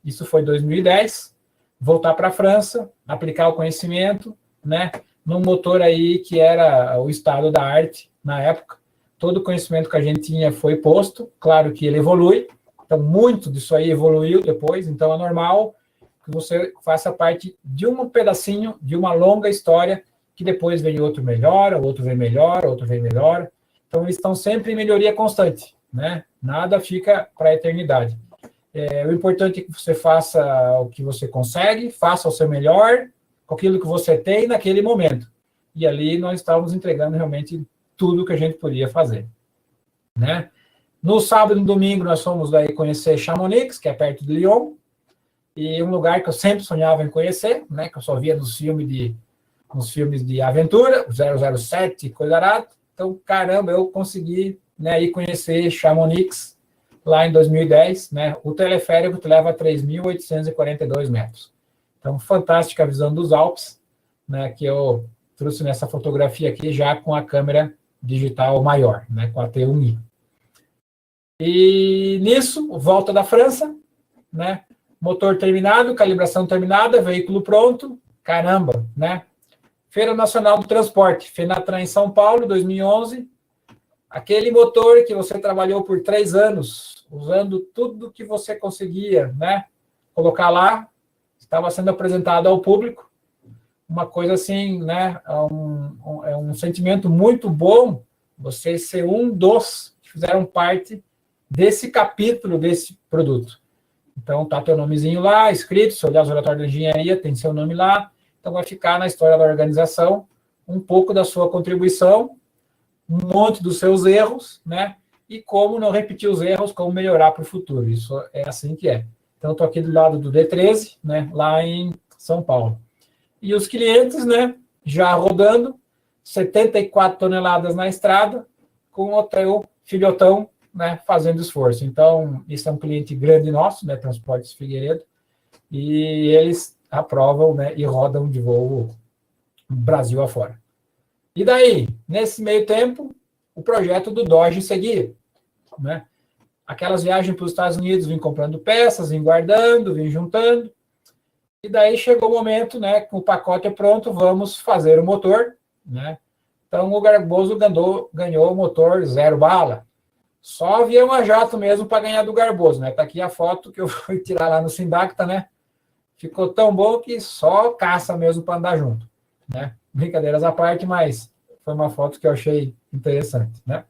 Isso foi 2010, voltar para a França, aplicar o conhecimento, né? Num motor aí que era o estado da arte na época. Todo o conhecimento que a gente tinha foi posto, claro que ele evolui, então muito disso aí evoluiu depois, então é normal que você faça parte de um pedacinho de uma longa história, que depois vem outro melhora, outro vem melhor, outro vem melhor. Então eles estão sempre em melhoria constante, né? Nada fica para a eternidade. O importante é que você faça o que você consegue, faça o seu melhor, com aquilo que você tem naquele momento. E ali nós estávamos entregando realmente tudo que a gente podia fazer, né? No sábado e no domingo nós fomos daí conhecer Chamonix, que é perto de Lyon, e um lugar que eu sempre sonhava em conhecer, né? Que eu só via nos filmes de aventura, 007, coisa arada. Então, caramba, eu consegui, né, ir conhecer Chamonix lá em 2010, né? O teleférico te leva a 3.842 metros. Então, fantástica a visão dos Alpes, né, que eu trouxe nessa fotografia aqui já com a câmera digital maior, né, com a T1i. E nisso, volta da França, né, motor terminado, calibração terminada, veículo pronto, caramba, né? Feira Nacional do Transporte, FENATRAN em São Paulo, 2011, aquele motor que você trabalhou por 3 anos, usando tudo que você conseguia, né, colocar lá, estava sendo apresentado ao público, uma coisa assim, né, é um sentimento muito bom você ser um dos que fizeram parte desse capítulo desse produto. Então, tá teu nomezinho lá, escrito, se olhar os relatórios da engenharia, tem seu nome lá, então vai ficar na história da organização um pouco da sua contribuição, um monte dos seus erros, né, e como não repetir os erros, como melhorar para o futuro. Isso é assim que é. Então, estou aqui do lado do D13, né, lá em São Paulo. E os clientes, né, já rodando, 74 toneladas na estrada, com o teu filhotão, né, fazendo esforço. Então, isso é um cliente grande nosso, né, Transportes Figueiredo, e eles aprovam, né, e rodam de Volvo Brasil afora. E daí, nesse meio tempo, o projeto do Dodge seguia, né? Aquelas viagens para os Estados Unidos, vim comprando peças, vim guardando, vim juntando. E daí chegou o momento, né, que o pacote é pronto, vamos fazer o motor, né? Então, o Garboso ganhou o motor 0 bala. Só avião a jato mesmo para ganhar do Garboso, né? Tá aqui a foto que eu fui tirar lá no Sindacta, né? Ficou tão bom que só caça mesmo para andar junto, né? Brincadeiras à parte, mas foi uma foto que eu achei interessante, né?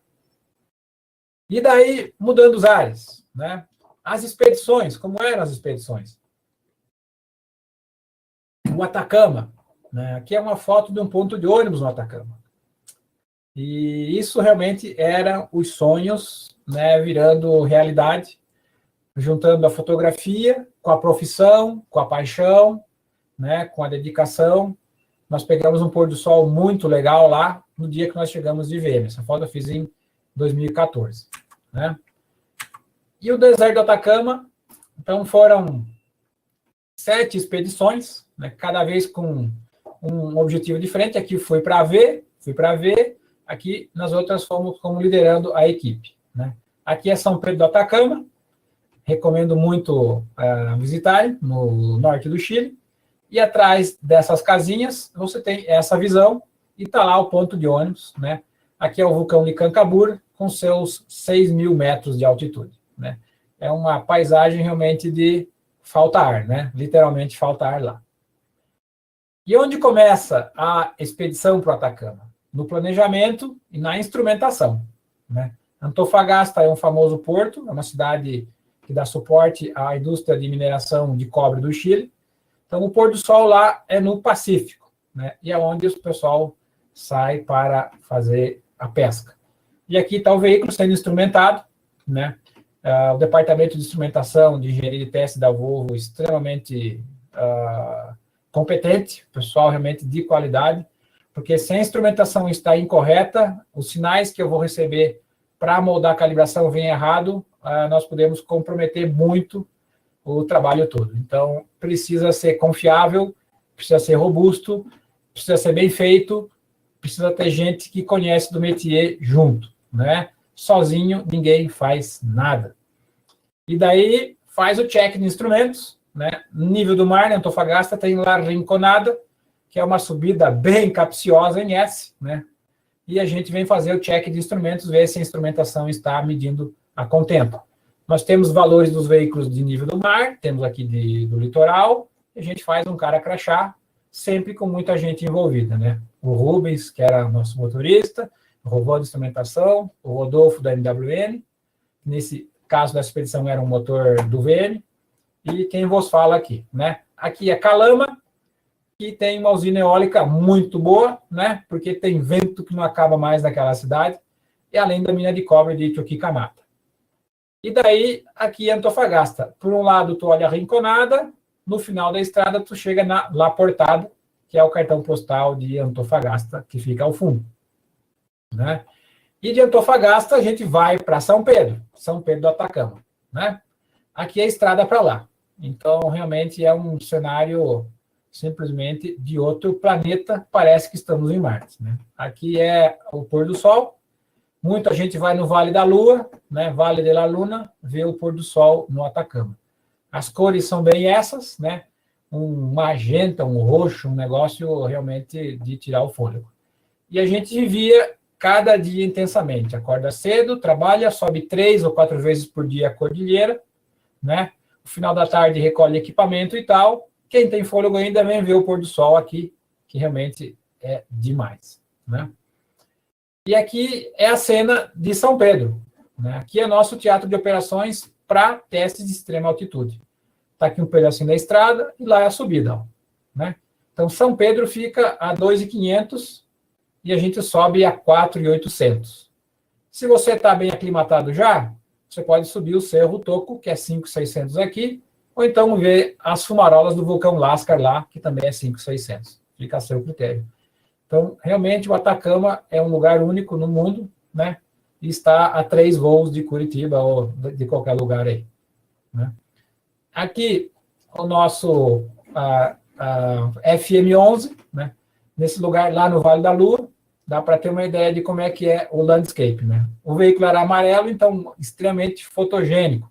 E daí, mudando os ares, né? As expedições, como eram as expedições? O Atacama, né? Aqui é uma foto de um ponto de ônibus no Atacama. E isso realmente eram os sonhos, né, virando realidade, juntando a fotografia com a profissão, com a paixão, né, com a dedicação. Nós pegamos um pôr do sol muito legal lá no dia que nós chegamos de VM. Essa foto eu fiz em 2014. Né? E o deserto do Atacama, então foram 7 expedições, né, cada vez com um objetivo diferente. Aqui fui para ver, aqui nas outras fomos como liderando a equipe. Né? Aqui é São Pedro do Atacama, recomendo muito visitarem, no norte do Chile. E atrás dessas casinhas, você tem essa visão, e está lá o ponto de ônibus. Né? Aqui é o vulcão Licancabur, com seus 6.000 metros de altitude. Né? É uma paisagem realmente de falta ar, né? Literalmente falta ar lá. E onde começa a expedição para o Atacama? No planejamento e na instrumentação. Né? Antofagasta é um famoso porto, é uma cidade que dá suporte à indústria de mineração de cobre do Chile. Então, o pôr do sol lá é no Pacífico, né? E é onde o pessoal sai para fazer a pesca. E aqui está o veículo sendo instrumentado, né? O departamento de instrumentação, de engenharia de teste da Volvo, extremamente competente, pessoal realmente de qualidade, porque se a instrumentação está incorreta, os sinais que eu vou receber para moldar a calibração vem errado, nós podemos comprometer muito o trabalho todo. Então, precisa ser confiável, precisa ser robusto, precisa ser bem feito, precisa ter gente que conhece do métier junto, né? Sozinho, ninguém faz nada. E daí, faz o check de instrumentos, né? Nível do mar, em Antofagasta, tem La Rinconada, que é uma subida bem capciosa em S, né? E a gente vem fazer o check de instrumentos, ver se a instrumentação está medindo a contento. Nós temos valores dos veículos de nível do mar, temos aqui do litoral, e a gente faz um cara crachá, sempre com muita gente envolvida, né? O Rubens, que era nosso motorista, o robô de instrumentação, o Rodolfo da MWN, nesse caso da expedição era um motor do VM, e quem vos fala aqui, né? Aqui é Calama, que tem uma usina eólica muito boa, né? Porque tem vento que não acaba mais naquela cidade, e além da mina de cobre de Chuquicamata. E daí, aqui é Antofagasta. Por um lado, tu olha a Rinconada, no final da estrada, tu chega na La Portada, que é o cartão postal de Antofagasta, que fica ao fundo. Né? E de Antofagasta, a gente vai para São Pedro do Atacama. Né? Aqui é a estrada para lá. Então, realmente, é um cenário simplesmente de outro planeta, parece que estamos em Marte. Né? Aqui é o pôr do sol. Muita gente vai no Vale da Lua, né, Vale de la Luna, ver o pôr do sol no Atacama. As cores são bem essas, né? Um magenta, um roxo, um negócio realmente de tirar o fôlego. E a gente vivia cada dia intensamente. Acorda cedo, trabalha, sobe 3 ou 4 vezes por dia a cordilheira, né? No final da tarde recolhe equipamento e tal. Quem tem fôlego ainda vem ver o pôr do sol aqui, que realmente é demais, né? E aqui é a cena de São Pedro. Né? Aqui é nosso teatro de operações para testes de extrema altitude. Está aqui um pedacinho da estrada e lá é a subida. Ó, né? Então, São Pedro fica a 2.500 e a gente sobe a 4.800. Se você está bem aclimatado já, você pode subir o Cerro Toco, que é 5.600 aqui, ou então ver as fumarolas do vulcão Lascar lá, que também é 5.600. Fica a seu critério. Então, realmente, o Atacama é um lugar único no mundo, né? E está a 3 voos de Curitiba ou de qualquer lugar aí. Né? Aqui, o nosso FM11, né? Nesse lugar lá no Vale da Lua, dá para ter uma ideia de como é que é o landscape. Né? O veículo era amarelo, então, extremamente fotogênico.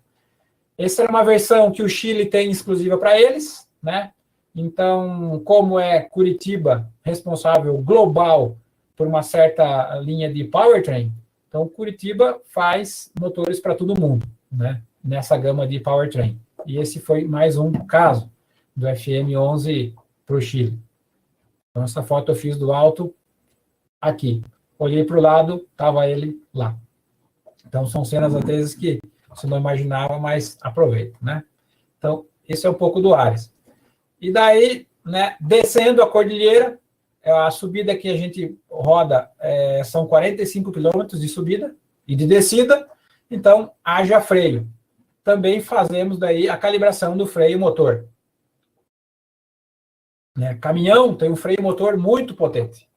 Essa é uma versão que o Chile tem exclusiva para eles, né? Então, como é Curitiba responsável global por uma certa linha de powertrain, Então, Curitiba faz motores para todo mundo, né? Nessa gama de powertrain. E esse foi mais um caso do FM11 para o Chile. Então, essa foto eu fiz do alto aqui. Olhei para o lado, estava ele lá. Então, são cenas, às vezes, que você não imaginava, mas aproveita, né? Então, esse é um pouco do Ares. E daí, né, descendo a cordilheira, a subida que a gente roda são 45 quilômetros de subida e de descida, então haja freio. Também fazemos daí a calibração do freio motor. Né? Caminhão tem um freio motor muito potente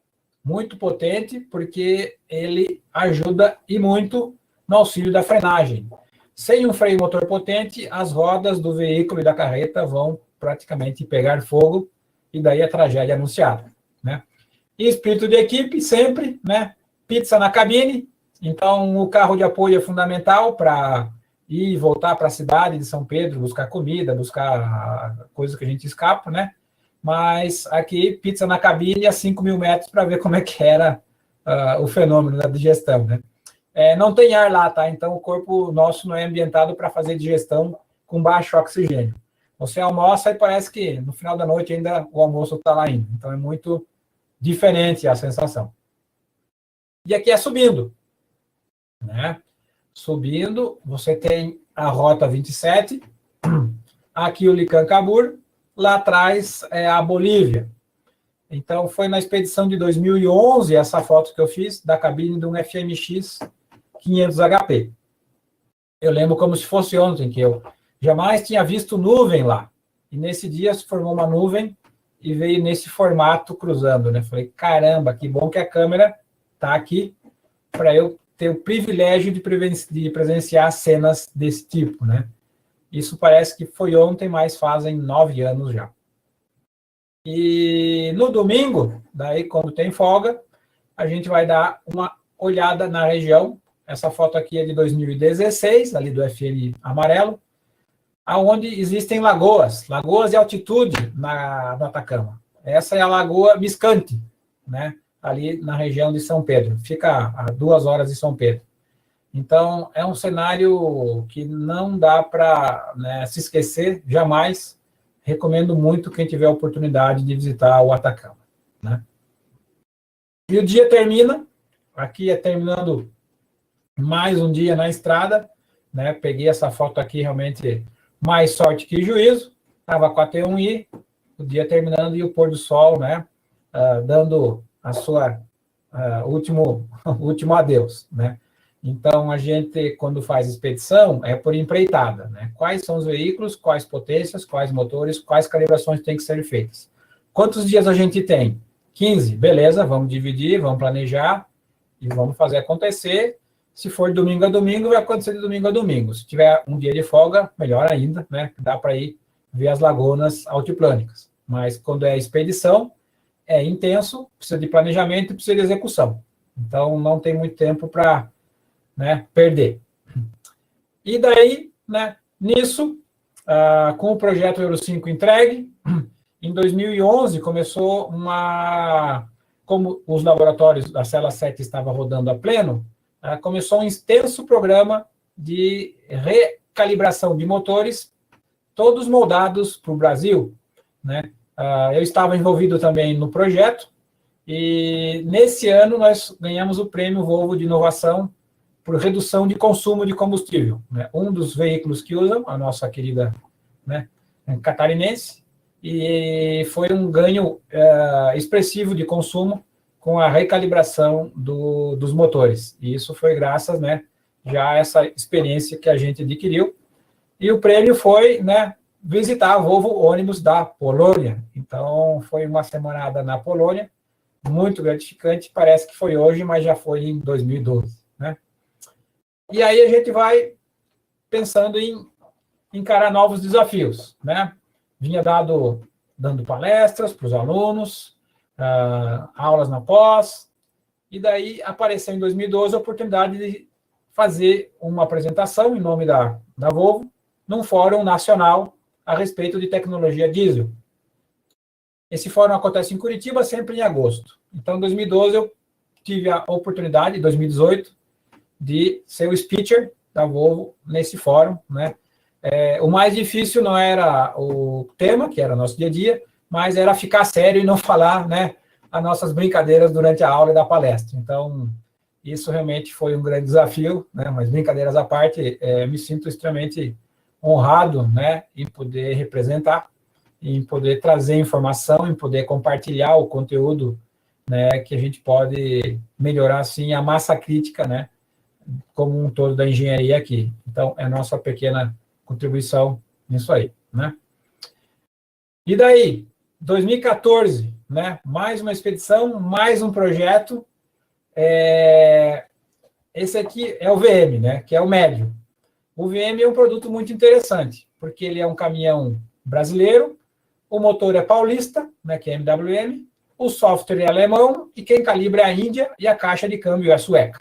porque ele ajuda e muito no auxílio da frenagem. Sem um freio motor potente, as rodas do veículo e da carreta vão praticamente pegar fogo e daí a tragédia anunciada, né? E espírito de equipe sempre, né? Pizza na cabine. Então, o carro de apoio é fundamental para ir e voltar para a cidade de São Pedro, buscar comida, buscar coisas que a gente escapa, né? Mas aqui, pizza na cabine a 5.000 metros para ver como é que era o fenômeno da digestão, né? Não tem ar lá, tá? Então, o corpo nosso não é ambientado para fazer digestão com baixo oxigênio. Você almoça e parece que no final da noite ainda o almoço está lá ainda. Então, é muito diferente a sensação. E aqui é subindo, né? Subindo, você tem a Rota 27, aqui o Licancabur, lá atrás é a Bolívia. Então, foi na expedição de 2011, essa foto que eu fiz, da cabine de um FMX 500 HP. Eu lembro como se fosse ontem, que eu jamais tinha visto nuvem lá. E nesse dia se formou uma nuvem e veio nesse formato cruzando, né? Falei, caramba, que bom que a câmera está aqui para eu ter o privilégio de presenciar cenas desse tipo, né? Isso parece que foi ontem, mas fazem 9 anos já. E no domingo, daí quando tem folga, a gente vai dar uma olhada na região. Essa foto aqui é de 2016, ali do FN amarelo, aonde existem lagoas de altitude no Atacama. Essa é a Lagoa Miscante, né? Ali na região de São Pedro. Fica a 2 horas de São Pedro. Então, é um cenário que não dá para, né, se esquecer, jamais. Recomendo muito quem tiver a oportunidade de visitar o Atacama, né? E o dia termina, aqui terminando mais um dia na estrada, né? Peguei essa foto aqui, realmente, mais sorte que juízo. Estava com a T1i, o dia terminando e o pôr do sol, né? Dando a sua último adeus, né? Então, a gente, quando faz expedição, é por empreitada, né? Quais são os veículos, quais potências, quais motores, quais calibrações têm que ser feitas. Quantos dias a gente tem? 15, beleza, vamos dividir, vamos planejar e vamos fazer acontecer. Se for domingo a domingo, vai acontecer de domingo a domingo. Se tiver um dia de folga, melhor ainda, né? Dá para ir ver as lagoas altiplânicas. Mas quando é expedição, é intenso, precisa de planejamento e precisa de execução. Então, não tem muito tempo para, né, perder. E daí, né, nisso, com o projeto Euro 5 entregue, em 2011 começou como os laboratórios da Cela 7 estavam rodando a pleno, começou um extenso programa de recalibração de motores, todos moldados para o Brasil, né? Eu estava envolvido também no projeto, e nesse ano nós ganhamos o prêmio Volvo de Inovação por redução de consumo de combustível, né? Um dos veículos que usam, a nossa querida, né, catarinense, e foi um ganho expressivo de consumo com a recalibração dos motores. E isso foi graças, né, já a essa experiência que a gente adquiriu. E o prêmio foi, né, visitar a Volvo ônibus da Polônia. Então, foi uma semanada na Polônia, muito gratificante. Parece que foi hoje, mas já foi em 2012, né? E aí a gente vai pensando em encarar novos desafios, né? Vinha dando palestras para os alunos, aulas na pós, e daí apareceu em 2012 a oportunidade de fazer uma apresentação em nome da Volvo, num fórum nacional a respeito de tecnologia diesel. Esse fórum acontece em Curitiba sempre em agosto. Então, em 2012, eu tive a oportunidade, em 2018, de ser o speaker da Volvo nesse fórum, né? O mais difícil não era o tema, que era nosso dia a dia, mas era ficar sério e não falar, né, as nossas brincadeiras durante a aula e da palestra. Então, isso realmente foi um grande desafio, né? Mas brincadeiras à parte, me sinto extremamente honrado, né, em poder representar, em poder trazer informação, em poder compartilhar o conteúdo, né, que a gente pode melhorar, assim, a massa crítica, né, como um todo da engenharia aqui. Então, é a nossa pequena contribuição nisso aí, né. E daí, 2014, né, mais uma expedição, mais um projeto. Esse aqui é o VM, né, que é o médio. O VM é um produto muito interessante, porque ele é um caminhão brasileiro, o motor é paulista, né, que é MWM, o software é alemão, e quem calibra é a Índia, e a caixa de câmbio é sueca.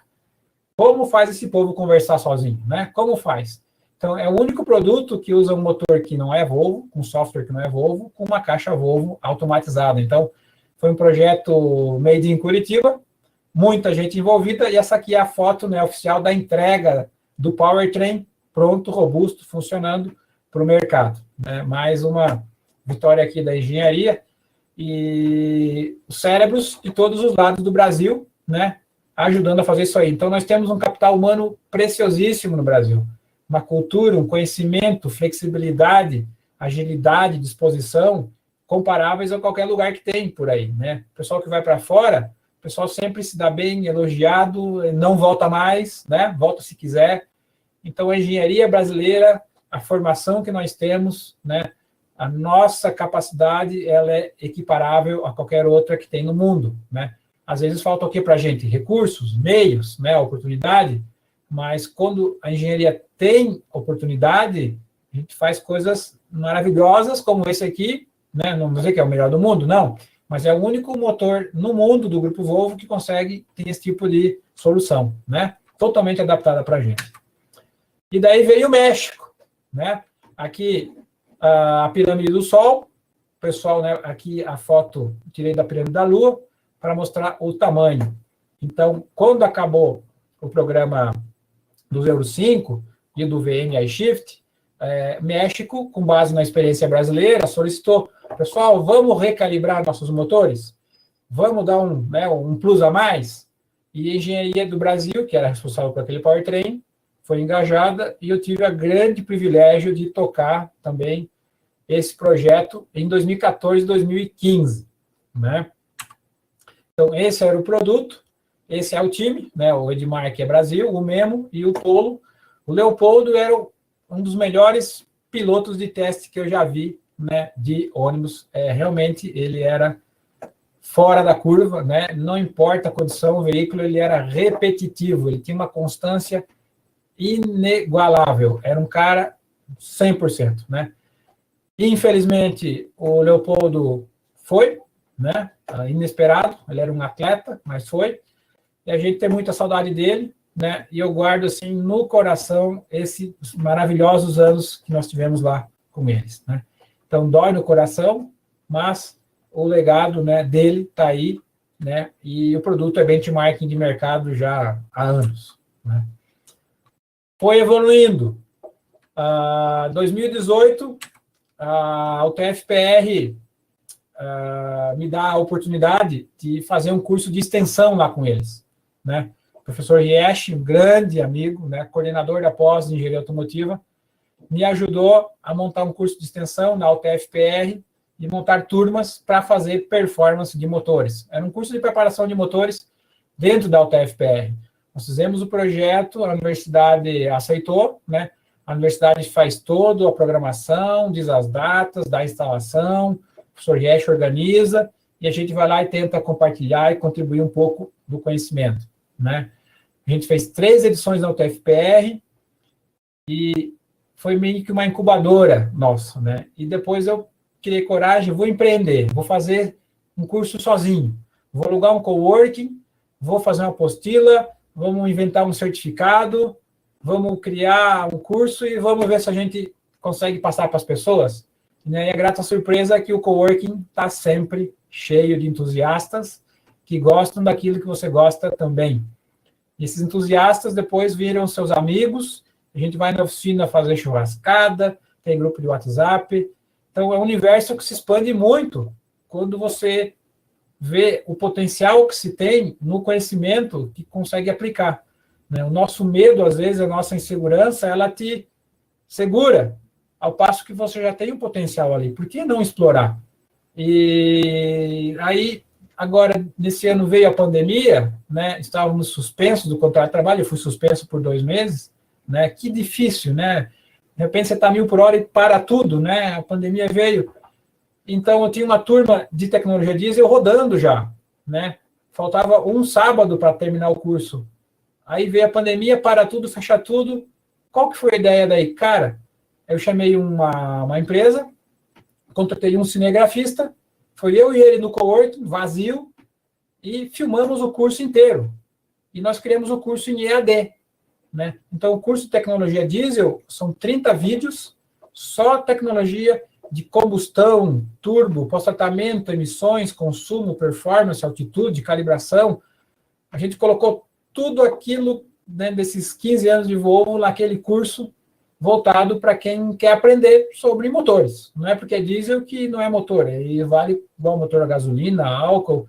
Como faz esse povo conversar sozinho, né? Como faz? Então, é o único produto que usa um motor que não é Volvo, um software que não é Volvo, com uma caixa Volvo automatizada. Então, foi um projeto made in Curitiba, muita gente envolvida, e essa aqui é a foto, né, oficial da entrega do powertrain pronto, robusto, funcionando para o mercado, né? Mais uma vitória aqui da engenharia, e os cérebros de todos os lados do Brasil, né, ajudando a fazer isso aí. Então, nós temos um capital humano preciosíssimo no Brasil, uma cultura, um conhecimento, flexibilidade, agilidade, disposição, comparáveis a qualquer lugar que tem por aí, né? O pessoal que vai para fora, o pessoal sempre se dá bem, elogiado, não volta mais, né? Volta se quiser. Então, a engenharia brasileira, a formação que nós temos, né? A nossa capacidade, ela é equiparável a qualquer outra que tem no mundo, né? Às vezes falta o que para a gente? Recursos, meios, né? Oportunidade, mas quando a engenharia tem oportunidade, a gente faz coisas maravilhosas, como esse aqui, né? Não vou dizer que é o melhor do mundo, não, mas é o único motor no mundo do Grupo Volvo que consegue ter esse tipo de solução, né? Totalmente adaptada para a gente. E daí veio o México, né? Aqui a pirâmide do Sol, pessoal, né? Aqui a foto tirei da pirâmide da Lua para mostrar o tamanho. Então, quando acabou o programa do Euro 5 e do VM iShift, México, com base na experiência brasileira, solicitou, pessoal, vamos recalibrar nossos motores? Vamos dar um plus a mais? E a engenharia do Brasil, que era responsável por aquele powertrain, foi engajada, e eu tive o grande privilégio de tocar também esse projeto em 2014 e 2015, né? Então, esse era o produto, esse é o time, né? O Edmar, que é Brasil, o Memo e o Polo. O Leopoldo era um dos melhores pilotos de teste que eu já vi, né, de ônibus. Realmente, ele era fora da curva, né? Não importa a condição, o veículo ele era repetitivo, ele tinha uma constância inigualável, era um cara 100%, né? Infelizmente, o Leopoldo foi, né? Inesperado, ele era um atleta, mas foi, e a gente tem muita saudade dele, né? E eu guardo, assim, no coração esses maravilhosos anos que nós tivemos lá com eles, né? Então, dói no coração, mas o legado, né, dele está aí, né? E o produto é benchmarking de mercado já há anos, né? Foi evoluindo. 2018, a UTF-PR me dá a oportunidade de fazer um curso de extensão lá com eles, né? O professor Riesch, um grande amigo, né, coordenador da pós de engenharia automotiva, me ajudou a montar um curso de extensão na UTF-PR e montar turmas para fazer performance de motores. Era um curso de preparação de motores dentro da UTF-PR. Nós fizemos o projeto, a universidade aceitou, né? A universidade faz toda a programação, diz as datas da instalação, o professor Riesch organiza, e a gente vai lá e tenta compartilhar e contribuir um pouco do conhecimento, né? A gente fez 3 edições da UTF-PR, e foi meio que uma incubadora nossa, né? E depois eu criei coragem, vou empreender, vou fazer um curso sozinho, vou alugar um coworking, vou fazer uma apostila, vamos inventar um certificado, vamos criar um curso e vamos ver se a gente consegue passar para as pessoas. E a grata surpresa é que o coworking está sempre cheio de entusiastas que gostam daquilo que você gosta também. E esses entusiastas depois viram seus amigos, a gente vai na oficina fazer churrascada, tem grupo de WhatsApp. Então, é um universo que se expande muito quando você vê o potencial que se tem no conhecimento que consegue aplicar, né? O nosso medo, às vezes, a nossa insegurança, ela te segura, ao passo que você já tem um potencial ali. Por que não explorar? E aí, agora, nesse ano veio a pandemia, né? Estávamos suspensos do contrato de trabalho, eu fui suspenso por 2 meses, né? Que difícil, né? De repente você está 1000 por hora e para tudo, né? A pandemia veio. Então, eu tinha uma turma de tecnologia diesel rodando já, né? Faltava um sábado para terminar o curso. Aí veio a pandemia, para tudo, fecha tudo. Qual que foi a ideia daí? Cara, eu chamei uma empresa, contratei um cinegrafista, foi eu e ele no coworking, vazio, e filmamos o curso inteiro. E nós criamos o curso em EAD, né? Então, o curso de tecnologia diesel são 30 vídeos, só tecnologia de combustão, turbo, pós-tratamento, emissões, consumo, performance, altitude, calibração. A gente colocou tudo aquilo, né, desses 15 anos de Volvo naquele curso voltado para quem quer aprender sobre motores. Não é porque é diesel que não é motor, ele vale igual motor a gasolina, álcool.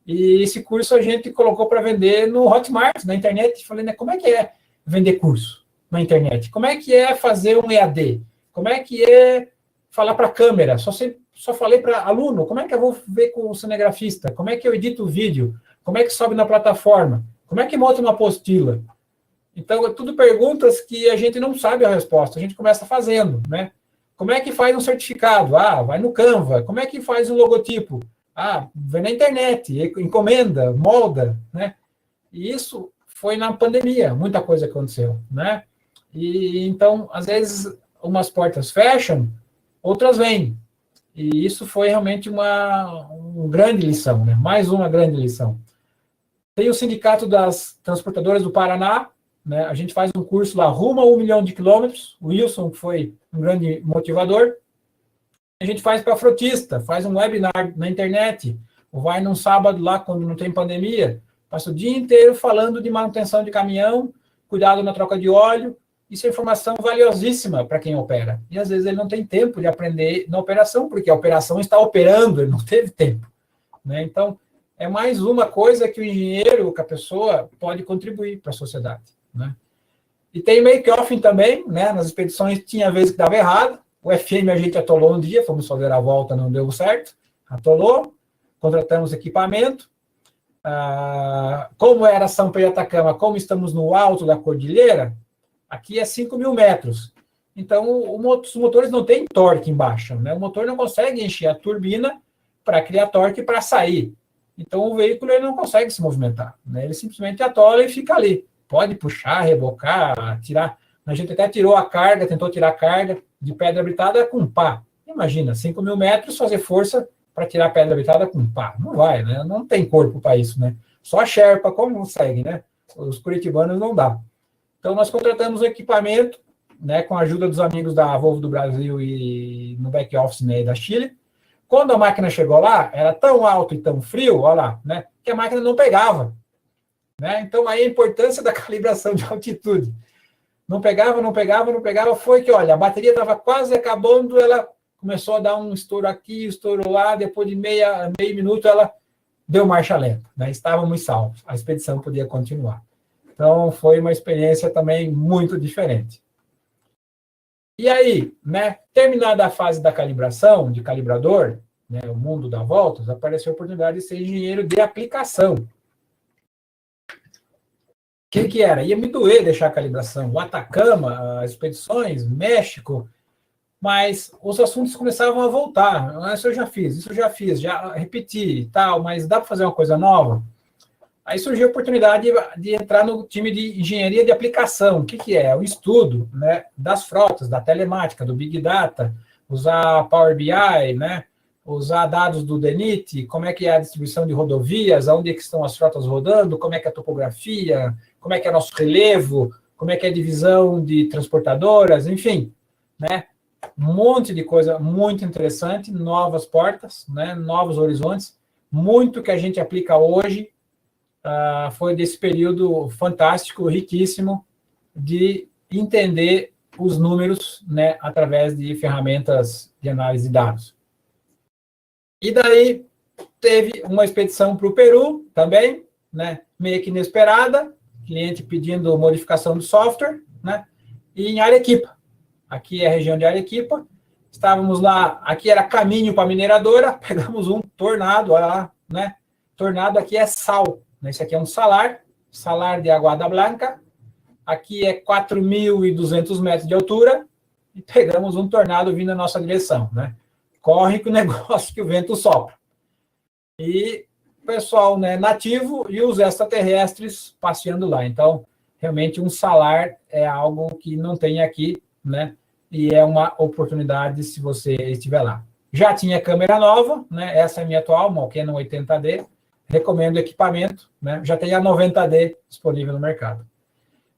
E esse curso a gente colocou para vender no Hotmart, na internet. Falei, né, como é que é vender curso na internet? Como é que é fazer um EAD? Como é que é falar para a câmera? Só falei para aluno. Como é que eu vou ver com o cinegrafista? Como é que eu edito o vídeo? Como é que sobe na plataforma? Como é que monta uma apostila? Então, é tudo perguntas que a gente não sabe a resposta. A gente começa fazendo, né? Como é que faz um certificado? Ah, vai no Canva. Como é que faz um logotipo? Ah, vem na internet, encomenda, molda, né? E isso foi na pandemia, muita coisa aconteceu, né? E então, às vezes, umas portas fecham, outras vêm. E isso foi realmente uma grande lição, né? Mais uma grande lição. Tem o Sindicato das Transportadoras do Paraná, né? A gente faz um curso lá, rumo a 1 milhão de quilômetros. O Wilson, que foi um grande motivador. A gente faz para frotista, faz um webinar na internet, ou vai num sábado lá, quando não tem pandemia, passa o dia inteiro falando de manutenção de caminhão, cuidado na troca de óleo. Isso é informação valiosíssima para quem opera. E às vezes ele não tem tempo de aprender na operação, porque a operação está operando, ele não teve tempo, né? Então, é mais uma coisa que o engenheiro, que a pessoa, pode contribuir para a sociedade, né? E tem make-off também, né? Nas expedições tinha vezes que dava errado. O FM a gente atolou um dia, fomos fazer a volta, não deu certo. Atolou, contratamos equipamento. Como era São Pedro de Atacama, como estamos no alto da cordilheira, aqui é 5.000 metros. Então, os motores não têm torque embaixo, né? O motor não consegue encher a turbina para criar torque para sair. Então, o veículo ele não consegue se movimentar, né? Ele simplesmente atola e fica ali. Pode puxar, rebocar, tirar. A gente até tirou a carga, tentou tirar a carga de pedra britada com pá. Imagina, 5.000 metros, fazer força para tirar a pedra britada com pá. Não vai, né? Não tem corpo para isso, né? Só a Sherpa, como consegue, né? Os curitibanos não dá. Então, nós contratamos o equipamento, né, com a ajuda dos amigos da Volvo do Brasil e no back-office, né, da Chile. Quando a máquina chegou lá, era tão alto e tão frio, olha lá, né, que a máquina não pegava, né? Então, aí a importância da calibração de altitude. Não pegava, foi que, olha, a bateria estava quase acabando, ela começou a dar um estouro aqui, estouro lá, depois de meio minuto ela deu marcha lenta, né? Estávamos salvos, a expedição podia continuar. Então, foi uma experiência também muito diferente. E aí, né, terminada a fase da calibração, de calibrador, né, o mundo dá voltas, apareceu a oportunidade de ser engenheiro de aplicação. O que era? Ia me doer deixar a calibração. O Atacama, as expedições, México, mas os assuntos começavam a voltar. Isso eu já fiz, já repeti e tal, mas dá para fazer uma coisa nova? Aí surgiu a oportunidade de entrar no time de engenharia de aplicação. O que é? O estudo, né, das frotas, da telemática, do Big Data, usar Power BI, né, usar dados do DENIT, como é que é a distribuição de rodovias, onde é que estão as frotas rodando, como é que é a topografia, como é que é nosso relevo, como é que é a divisão de transportadoras, enfim, né, um monte de coisa muito interessante, novas portas, né, novos horizontes, muito que a gente aplica hoje foi desse período fantástico, riquíssimo, de entender os números, né, através de ferramentas de análise de dados. E daí teve uma expedição para o Peru também, né, meio que inesperada, cliente pedindo modificação do software, né, e em Arequipa. Aqui é a região de Arequipa. Estávamos lá, aqui era caminho para a mineradora, pegamos um tornado, olha lá, né? Tornado aqui é sal, né? Esse aqui é um salar de Aguada Blanca. Aqui é 4.200 metros de altura e pegamos um tornado vindo na nossa direção, né? Corre que o negócio que o vento sopra. E o pessoal, né, nativo e os extraterrestres passeando lá. Então, realmente um salar é algo que não tem aqui, né? E é uma oportunidade se você estiver lá. Já tinha câmera nova, né? Essa é a minha atual, uma Canon 80D. Recomendo o equipamento, né? Já tem a 90D disponível no mercado.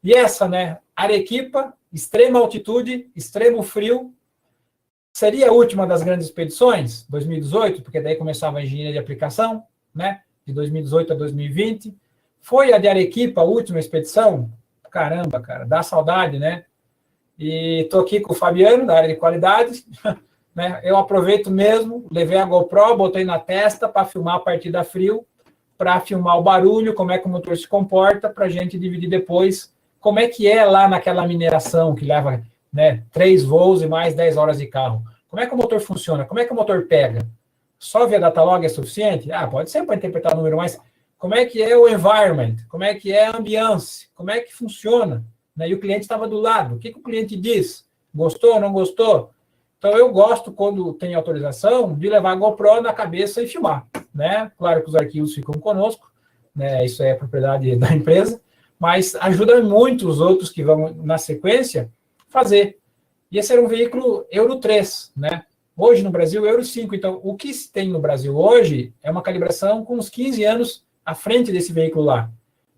E essa, né? Arequipa, extrema altitude, extremo frio. Seria a última das grandes expedições, 2018, porque daí começava a engenharia de aplicação, né? De 2018 a 2020. Foi a de Arequipa a última expedição? Caramba, cara, dá saudade, né? E estou aqui com o Fabiano, da área de qualidade, né? Eu aproveito mesmo, levei a GoPro, botei na testa para filmar a partida frio, para filmar o barulho, como é que o motor se comporta, para a gente dividir depois como é que é lá naquela mineração que leva, né, 3 voos e mais 10 horas de carro. Como é que o motor funciona? Como é que o motor pega? Só ver a datalog é suficiente? Pode ser para interpretar o número, mas como é que é o environment? Como é que é a ambiance? Como é que funciona? E o cliente estava do lado. O que o cliente diz? Gostou ou não gostou? Então, eu gosto, quando tem autorização, de levar a GoPro na cabeça e filmar, né? Claro que os arquivos ficam conosco, né? Isso é propriedade da empresa, mas ajuda muito os outros que vão, na sequência, fazer. E esse era um veículo Euro 3, né? Hoje, no Brasil, Euro 5. Então, o que se tem no Brasil hoje é uma calibração com uns 15 anos à frente desse veículo lá.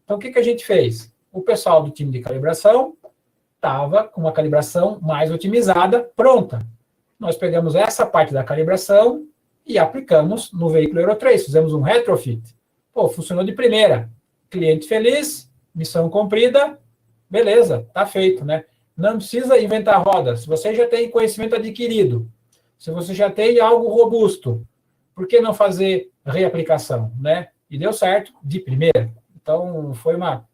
Então, o que a gente fez? O pessoal do time de calibração estava com uma calibração mais otimizada, pronta. Nós pegamos essa parte da calibração e aplicamos no veículo Euro 3, fizemos um retrofit. Funcionou de primeira. Cliente feliz, missão cumprida, beleza, tá feito, né? Não precisa inventar roda. Se você já tem conhecimento adquirido, se você já tem algo robusto, por que não fazer reaplicação, né? E deu certo de primeira. Então, foi uma...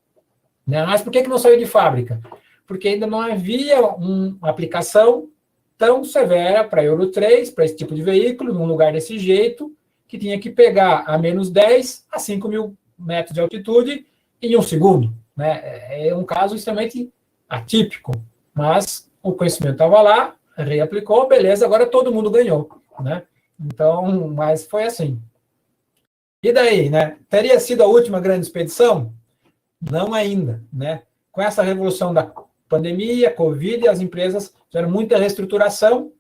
Mas por que não saiu de fábrica? Porque ainda não havia uma aplicação tão severa para Euro 3, para esse tipo de veículo, num lugar desse jeito, que tinha que pegar a menos 10 a 5.000 metros de altitude em 1 segundo. Né? É um caso extremamente atípico, mas o conhecimento estava lá, reaplicou, beleza, agora todo mundo ganhou. Né? Então, mas foi assim. E daí, né? Teria sido a última grande expedição? Não ainda, né? Com essa revolução da pandemia, Covid, as empresas fizeram muita reestruturação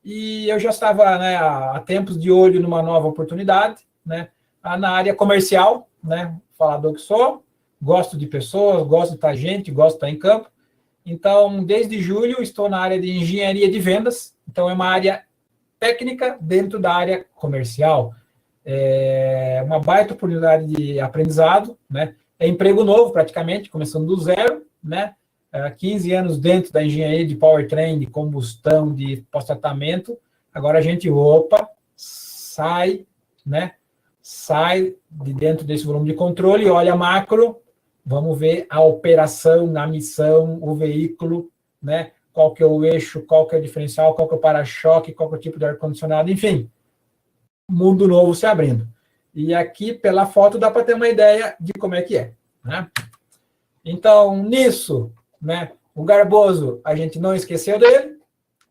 e eu já estava, né, há tempos de olho numa nova oportunidade, né? Na área comercial, né? Falador que sou, gosto de pessoas, gosto de estar gente, gosto de estar em campo. Então, desde julho, estou na área de engenharia de vendas. Então, é uma área técnica dentro da área comercial. É uma baita oportunidade de aprendizado, né? É emprego novo, praticamente, começando do zero, né? 15 anos dentro da engenharia de powertrain, de combustão, de pós-tratamento. Agora a gente, sai, né? Sai de dentro desse volume de controle, olha macro, vamos ver a operação, a missão, o veículo, né? Qual que é o eixo, qual que é o diferencial, qual que é o para-choque, qual que é o tipo de ar-condicionado, enfim. Mundo novo se abrindo. E aqui, pela foto, dá para ter uma ideia de como é que é. Né? Então, nisso, né, o Garboso, a gente não esqueceu dele.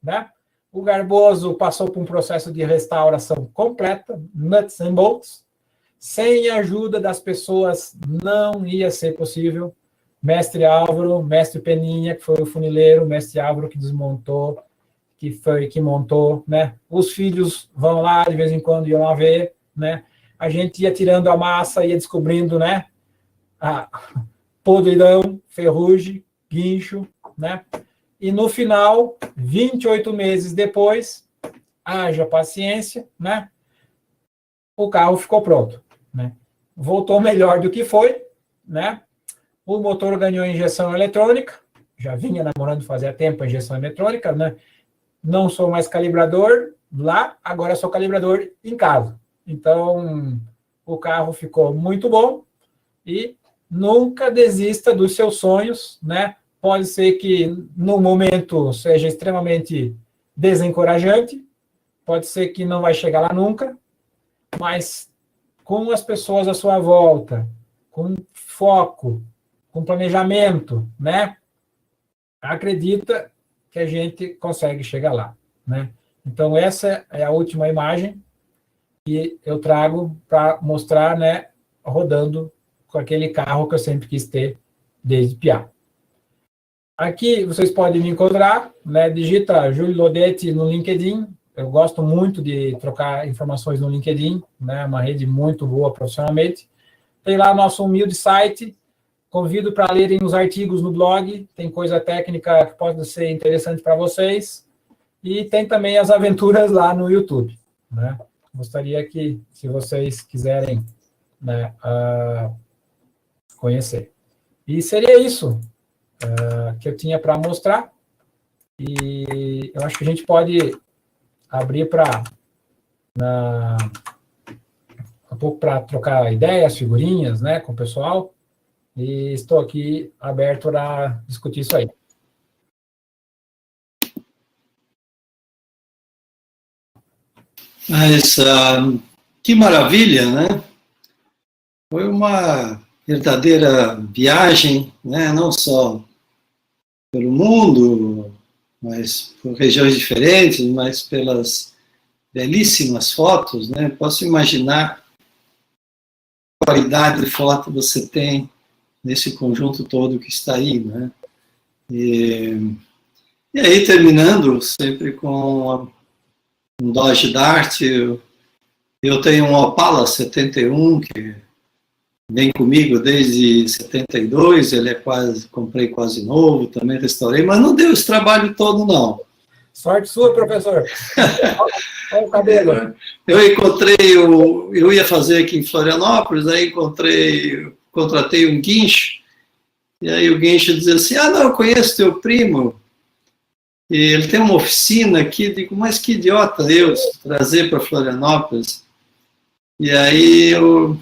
Né? O Garboso passou por um processo de restauração completa, nuts and bolts. Sem a ajuda das pessoas, não ia ser possível. Mestre Álvaro, mestre Peninha, que foi o funileiro, mestre Álvaro que desmontou, que montou, né? Os filhos vão lá, de vez em quando, iam lá ver, né? A gente ia tirando a massa, ia descobrindo, né? A podridão, ferrugem, guincho, né? E no final, 28 meses depois, haja paciência, né? O carro ficou pronto, né? voltou melhor do que foi, né? O motor ganhou injeção eletrônica, já vinha namorando fazia tempo a injeção eletrônica, né? Não sou mais calibrador lá, agora sou calibrador em casa. Então, o carro ficou muito bom e nunca desista dos seus sonhos, né? Pode ser que no momento seja extremamente desencorajante, pode ser que não vai chegar lá nunca, mas com as pessoas à sua volta, com foco, com planejamento, né? Acredita que a gente consegue chegar lá, né? Então, essa é a última imagem que eu trago para mostrar, né, rodando com aquele carro que eu sempre quis ter desde piá. Aqui vocês podem me encontrar, né? Digita Júlio Lodetti no LinkedIn. Eu gosto muito de trocar informações no LinkedIn, né? Uma rede muito boa profissionalmente. Tem lá nosso humilde site. Convido para lerem os artigos no blog. Tem coisa técnica que pode ser interessante para vocês. E tem também as aventuras lá no YouTube, né? Gostaria que, se vocês quiserem, né, conhecer. E seria isso que eu tinha para mostrar. E eu acho que a gente pode abrir um pouco para trocar ideias, figurinhas, né, com o pessoal. E estou aqui aberto para discutir isso aí. Mas que maravilha, né? Foi uma verdadeira viagem, né? Não só pelo mundo, mas por regiões diferentes, mas pelas belíssimas fotos, né? Posso imaginar a qualidade de foto você tem nesse conjunto todo que está aí, né? E aí, terminando, sempre com um Dodge Dart, eu tenho um Opala 71, que vem comigo desde 72, ele é comprei quase novo, também restaurei, mas não deu esse trabalho todo, não. Sorte sua, professor. Olha o cabelo. Eu ia fazer aqui em Florianópolis, aí contratei um guincho, e aí o guincho dizia assim, não, eu conheço teu primo, e ele tem uma oficina aqui, digo, mas que idiota eu trazer para Florianópolis. E aí eu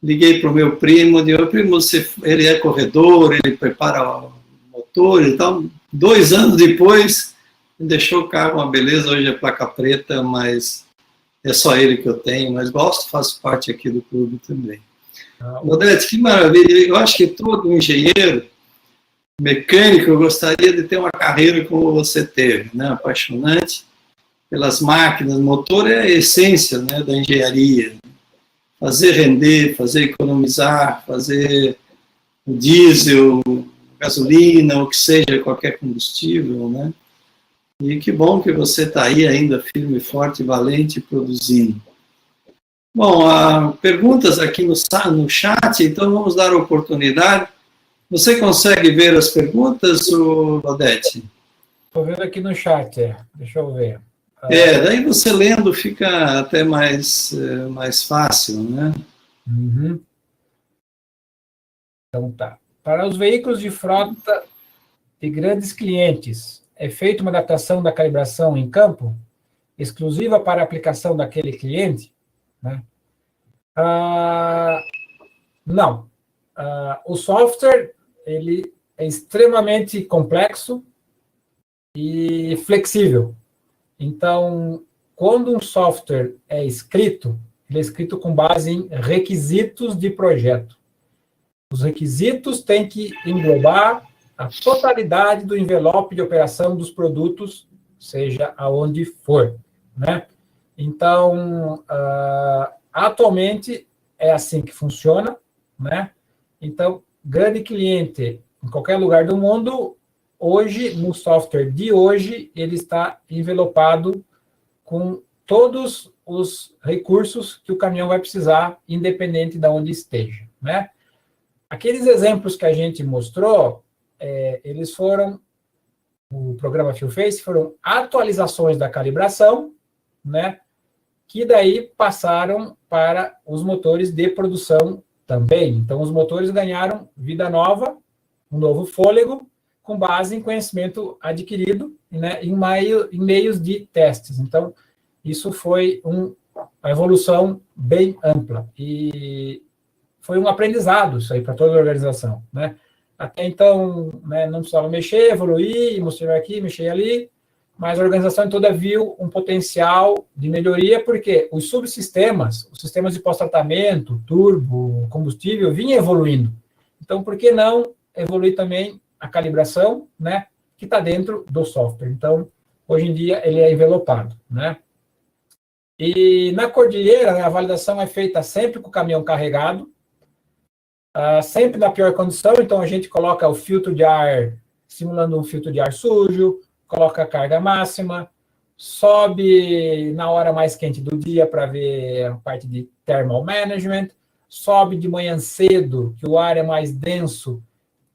liguei para o meu primo, digo, primo, ele é corredor, ele prepara o motor, então 2 anos depois, me deixou o carro uma beleza, hoje é placa preta, mas é só ele que eu tenho, mas gosto, faço parte aqui do clube também. Lodetti, que maravilha, eu acho que todo engenheiro mecânico, eu gostaria de ter uma carreira como você teve, né? Apaixonante pelas máquinas, motor é a essência, né, da engenharia. Fazer render, fazer economizar, fazer diesel, gasolina, o que seja, qualquer combustível, né? E que bom que você está aí ainda firme, forte, valente, produzindo. Bom, perguntas aqui no chat, então vamos dar a oportunidade. Você consegue ver as perguntas, Lodetti? Estou vendo aqui no chat, deixa eu ver. Daí você lendo fica até mais fácil, né? Uhum. Então tá. Para os veículos de frota de grandes clientes, é feita uma adaptação da calibração em campo, exclusiva para a aplicação daquele cliente? Né? Não. O software ele é extremamente complexo e flexível. Então, quando um software é escrito, ele é escrito com base em requisitos de projeto. Os requisitos têm que englobar a totalidade do envelope de operação dos produtos, seja aonde for, né? Então, atualmente é assim que funciona, né? Então, grande cliente em qualquer lugar do mundo, hoje, no software de hoje, ele está envelopado com todos os recursos que o caminhão vai precisar, independente de onde esteja, né? Aqueles exemplos que a gente mostrou, eles foram, o programa FieldFace, foram atualizações da calibração, né? que daí passaram para os motores de produção também. Então, os motores ganharam vida nova, um novo fôlego, com base em conhecimento adquirido, né, em meios de testes. Então, isso foi uma evolução bem ampla. E foi um aprendizado isso aí para toda a organização, né? Até então, né, não precisava mexer, evoluir, mostrar aqui, mexer ali, mas a organização toda viu um potencial de melhoria, porque os subsistemas, os sistemas de pós-tratamento, turbo, combustível, vinham evoluindo. Então, por que não evoluir também a calibração, né, que está dentro do software? Então, hoje em dia, ele é envelopado, né? E na cordilheira, né, a validação é feita sempre com o caminhão carregado, sempre na pior condição, então a gente coloca o filtro de ar, simulando um filtro de ar sujo, coloca a carga máxima, sobe na hora mais quente do dia para ver a parte de thermal management, sobe de manhã cedo, que o ar é mais denso,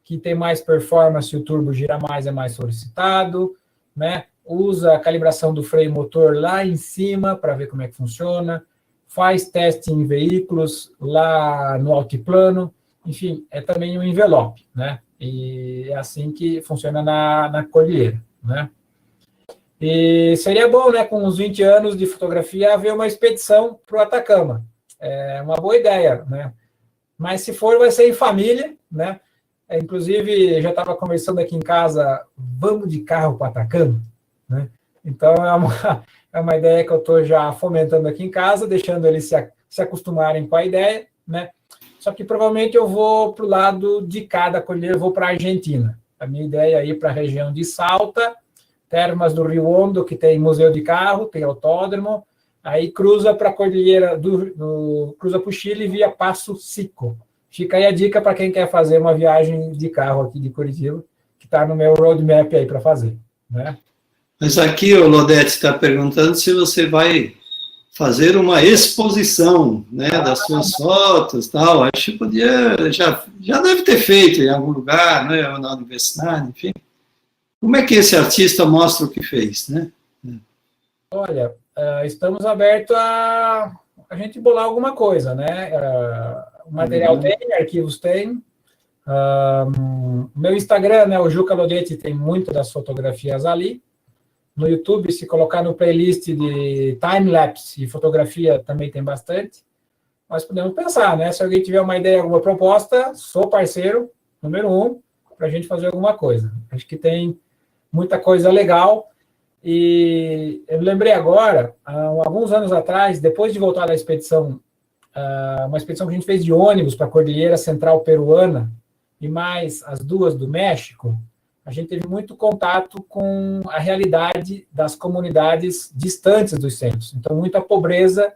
que tem mais performance, o turbo gira mais, é mais solicitado, né? Usa a calibração do freio motor lá em cima para ver como é que funciona, faz teste em veículos lá no altiplano, enfim, é também um envelope, né? E é assim que funciona na cordilheira, né? E seria bom, né, com uns 20 anos de fotografia, haver uma expedição para o Atacama. É uma boa ideia, né? Mas se for, vai ser em família, né? Inclusive, já estava conversando aqui em casa, vamos de carro para o Atacama, né? Então, é uma ideia que eu estou já fomentando aqui em casa, deixando eles se acostumarem com a ideia, né? Só que provavelmente eu vou para o lado de cá da cordilheira, eu vou para a Argentina. A minha ideia é ir para a região de Salta, Termas do Rio Hondo, que tem museu de carro, tem autódromo, aí cruza para a cordilheira, cruza para o Chile via Passo Seco. Fica aí a dica para quem quer fazer uma viagem de carro aqui de Curitiba, que está no meu roadmap aí para fazer, né? Mas aqui o Lodete está perguntando se você vai fazer uma exposição, né, das suas fotos, tal. Acho que podia, já deve ter feito em algum lugar, né, ou na universidade, enfim. Como é que esse artista mostra o que fez, né? Olha, estamos abertos a gente bolar alguma coisa, né? O material tem, arquivos tem. Meu Instagram, né, o Juca Lodete, tem muitas das fotografias ali. No YouTube, se colocar no playlist de time-lapse e fotografia, também tem bastante. Nós podemos pensar, né? Se alguém tiver uma ideia, alguma proposta, sou parceiro, número 1, para a gente fazer alguma coisa. Acho que tem muita coisa legal. E eu lembrei agora, há alguns anos atrás, depois de voltar da expedição, uma expedição que a gente fez de ônibus para a Cordilheira Central Peruana, e mais as 2 do México, a gente teve muito contato com a realidade das comunidades distantes dos centros. Então, muita pobreza,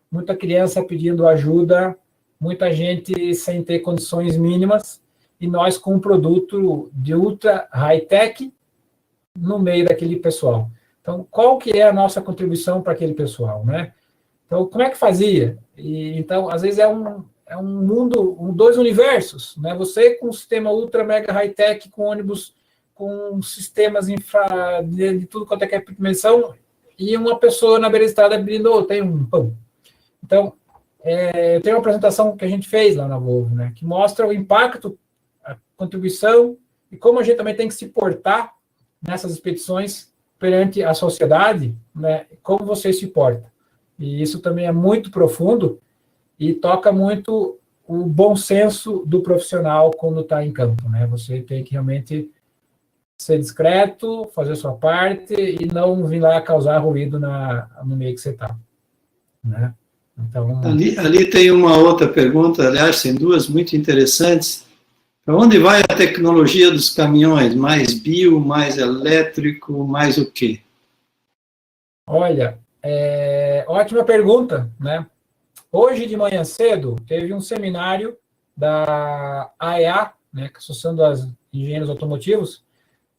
muita criança pedindo ajuda, muita gente sem ter condições mínimas, e nós com um produto de ultra high-tech no meio daquele pessoal. Então, qual que é a nossa contribuição para aquele pessoal, né? Então, como é que fazia? Então, às vezes é um mundo, 2 universos, né? Você com um sistema ultra mega high-tech, com ônibus com sistemas de tudo quanto é que é dimensão, e uma pessoa na beira da estrada abrindo, tem um pão. Então, tem uma apresentação que a gente fez lá na Volvo, né, que mostra o impacto, a contribuição, e como a gente também tem que se portar nessas expedições perante a sociedade, né, como você se porta. E isso também é muito profundo e toca muito o bom senso do profissional quando está em campo, né? Você tem que realmente ser discreto, fazer a sua parte e não vir lá causar ruído no meio que você está, né? Então, ali tem uma outra pergunta, aliás, tem 2 muito interessantes. Para onde vai a tecnologia dos caminhões? Mais bio, mais elétrico, mais o quê? Olha, ótima pergunta, né? Hoje de manhã cedo teve um seminário da AEA, né, que é a Associação dos Engenheiros Automotivos,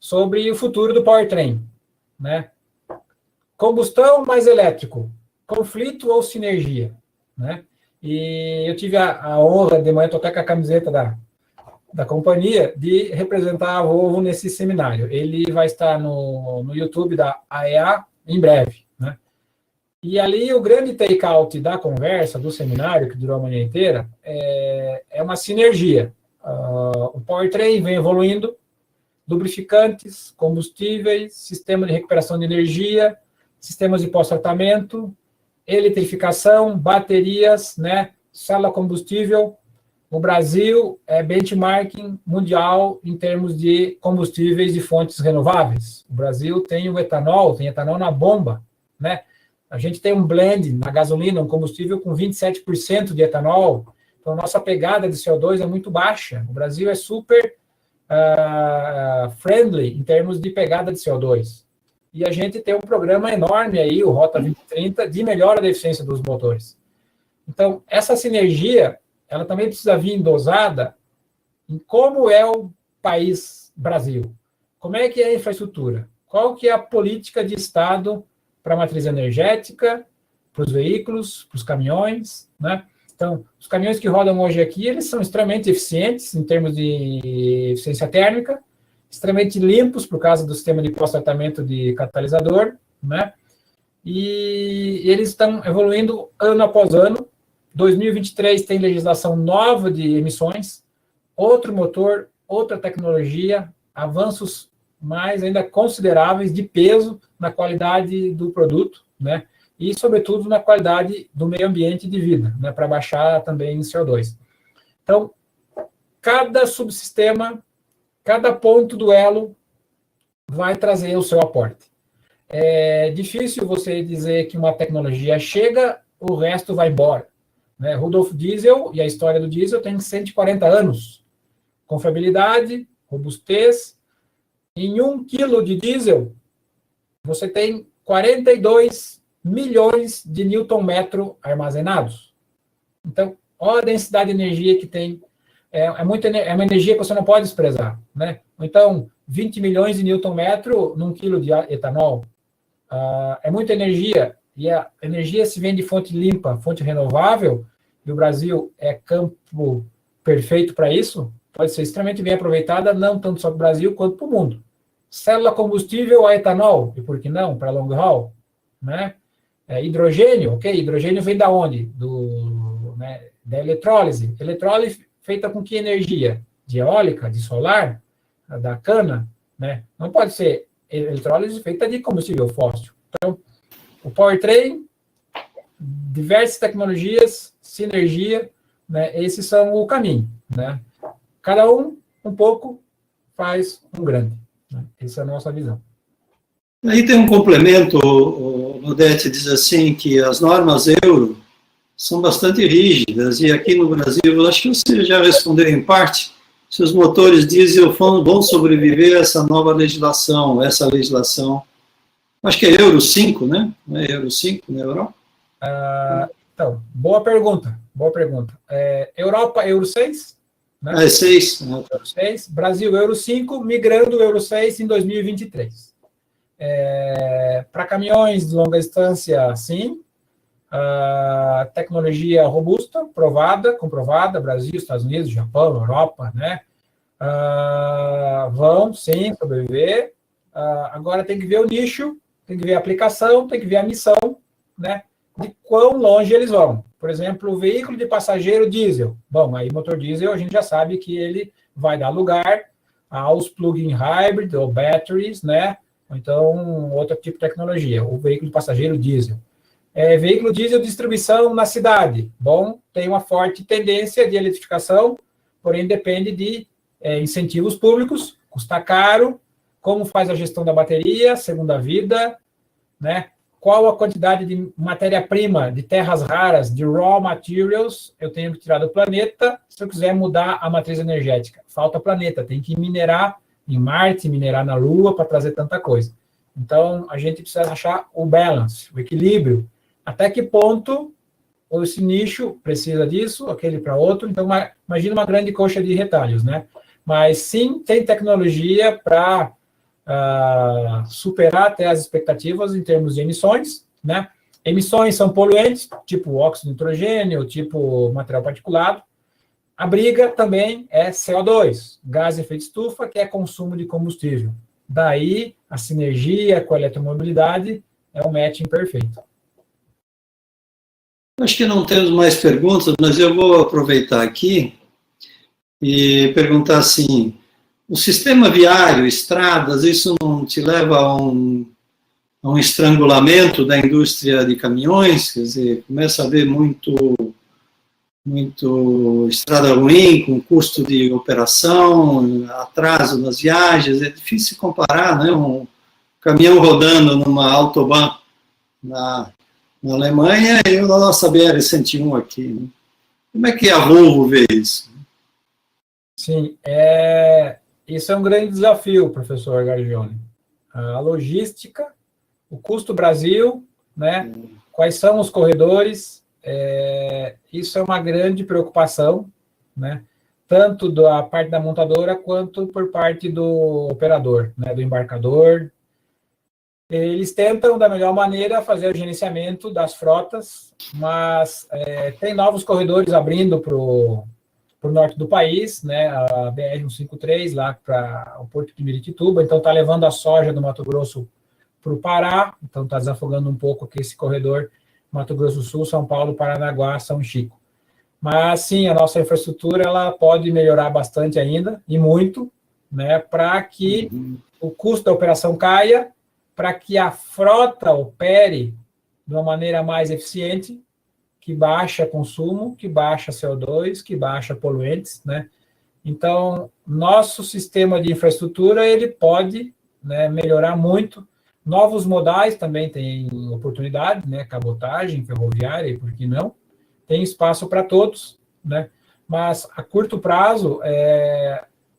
sobre o futuro do powertrain, né? Combustão mais elétrico, conflito ou sinergia, né? E eu tive a honra de manhã tocar com a camiseta da companhia de representar a Volvo nesse seminário. Ele vai estar no YouTube da AEA em breve, né? E ali o grande take-out da conversa, do seminário, que durou a manhã inteira, é uma sinergia. O powertrain vem evoluindo, lubrificantes, combustíveis, sistema de recuperação de energia, sistemas de pós-tratamento, eletrificação, baterias, né, célula combustível. O Brasil é benchmarking mundial em termos de combustíveis de fontes renováveis. O Brasil tem o etanol, tem etanol na bomba, né? A gente tem um blend na gasolina, um combustível com 27% de etanol. Então, nossa pegada de CO2 é muito baixa. O Brasil é super friendly em termos de pegada de CO2. E a gente tem um programa enorme aí, o Rota 2030, de melhora da eficiência dos motores. Então, essa sinergia, ela também precisa vir dosada em como é o país Brasil. Como é que é a infraestrutura? Qual que é a política de Estado para a matriz energética, para os veículos, para os caminhões, né? Então, os caminhões que rodam hoje aqui, eles são extremamente eficientes em termos de eficiência térmica, extremamente limpos por causa do sistema de pós-tratamento de catalisador, né? E eles estão evoluindo ano após ano. 2023 tem legislação nova de emissões, outro motor, outra tecnologia, avanços mais ainda consideráveis de peso na qualidade do produto, né? E, sobretudo, na qualidade do meio ambiente de vida, né? Para baixar também o CO2. Então, cada subsistema, cada ponto do elo vai trazer o seu aporte. É difícil você dizer que uma tecnologia chega, o resto vai embora, né? Rudolf Diesel e a história do diesel tem 140 anos. Confiabilidade, robustez. Em 1 quilo de diesel, você tem 42 milhões de Newton-metro armazenados. Então, olha a densidade de energia que tem. É uma energia que você não pode desprezar, né? Então, 20 milhões de Newton-metro num quilo de etanol. É muita energia. E a energia se vem de fonte limpa, fonte renovável, e o Brasil é campo perfeito para isso, pode ser extremamente bem aproveitada, não tanto só para o Brasil, quanto para o mundo. Célula combustível a etanol, e por que não, para long haul, né? Hidrogênio, ok, hidrogênio vem da onde? Da eletrólise. Eletrólise feita com que energia? De eólica, de solar, da cana, né? Não pode ser eletrólise feita de combustível fóssil. Então, o powertrain, diversas tecnologias, sinergia, né? Esses são o caminho, né? Cada um pouco faz um grande. Né? Essa é a nossa visão. Aí tem um complemento, o Odete diz assim, que as normas Euro são bastante rígidas, e aqui no Brasil, acho que você já respondeu em parte, se os motores diesel vão sobreviver a essa nova legislação, acho que é Euro 5, né? Não é Euro 5 na Europa? Então, boa pergunta. Europa, Euro 6, né? 6. Euro 6. Brasil, Euro 5, migrando Euro 6 em 2023. Para caminhões de longa distância, sim. Tecnologia robusta, comprovada, Brasil, Estados Unidos, Japão, Europa, né? Vão, sim, sobreviver. Agora tem que ver o nicho, tem que ver a aplicação, tem que ver a missão, né? De quão longe eles vão. Por exemplo, o veículo de passageiro diesel. Bom, aí motor diesel a gente já sabe que ele vai dar lugar aos plug-in hybrid ou batteries, né? Ou então outro tipo de tecnologia, o veículo de passageiro diesel. Veículo diesel de distribuição na cidade. Bom, tem uma forte tendência de eletrificação, porém depende de incentivos públicos, custa caro, como faz a gestão da bateria, segunda vida, né? Qual a quantidade de matéria-prima, de terras raras, de raw materials eu tenho que tirar do planeta se eu quiser mudar a matriz energética. Falta planeta, tem que minerar em Marte, minerar na Lua para trazer tanta coisa. Então, a gente precisa achar o balance, o equilíbrio. Até que ponto esse nicho precisa disso, aquele para outro. Então, imagina uma grande coxa de retalhos, né? Mas, sim, tem tecnologia para superar até as expectativas em termos de emissões, né? Emissões são poluentes, tipo óxido de nitrogênio, tipo material particulado. A briga também é CO2, gás de efeito estufa, que é consumo de combustível. Daí, a sinergia com a eletromobilidade é um matching perfeito. Acho que não temos mais perguntas, mas eu vou aproveitar aqui e perguntar assim, o sistema viário, estradas, isso não te leva a um estrangulamento da indústria de caminhões? Quer dizer, começa a haver muito estrada ruim, com custo de operação, atraso nas viagens, é difícil comparar, né, um caminhão rodando numa autobahn na Alemanha e na nossa BR-101 aqui. Né? Como é que a Volvo vê isso? Sim, isso é um grande desafio, professor Gargione. A logística, o custo Brasil, né? Quais são os corredores? Isso é uma grande preocupação, né? Tanto da parte da montadora quanto por parte do operador, né? Do embarcador. Eles tentam, da melhor maneira, fazer o gerenciamento das frotas, mas tem novos corredores abrindo para o norte do país, né, a BR-153, lá para o Porto de Miritituba, então está levando a soja do Mato Grosso para o Pará, então está desafogando um pouco aqui esse corredor Mato Grosso do Sul, São Paulo, Paranaguá, São Chico. Mas, sim, a nossa infraestrutura ela pode melhorar bastante ainda, e muito, né, para que o custo da operação caia, para que a frota opere de uma maneira mais eficiente, que baixa consumo, que baixa CO2, que baixa poluentes, né? Então, nosso sistema de infraestrutura, ele pode, né, melhorar muito. Novos modais também têm oportunidade, né? Cabotagem, ferroviária, e por que não? Tem espaço para todos, né? Mas, a curto prazo,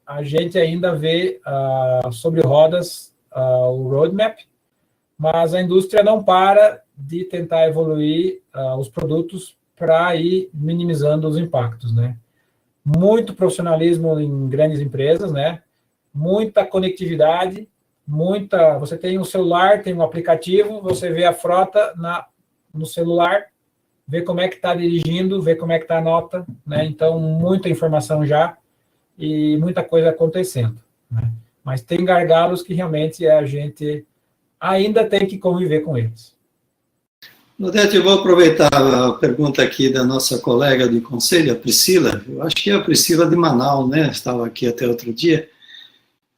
a gente ainda vê sobre rodas o roadmap, mas a indústria não para de tentar evoluir os produtos para ir minimizando os impactos, né? Muito profissionalismo em grandes empresas, né? Muita conectividade, você tem um celular, tem um aplicativo, você vê a frota no celular, vê como é que está dirigindo, vê como é que está a nota, né? Então, muita informação já e muita coisa acontecendo, né? Mas tem gargalos que realmente a gente ainda tem que conviver com eles. Odete, eu vou aproveitar a pergunta aqui da nossa colega de conselho, a Priscila. Eu acho que é a Priscila de Manaus, né? Estava aqui até outro dia.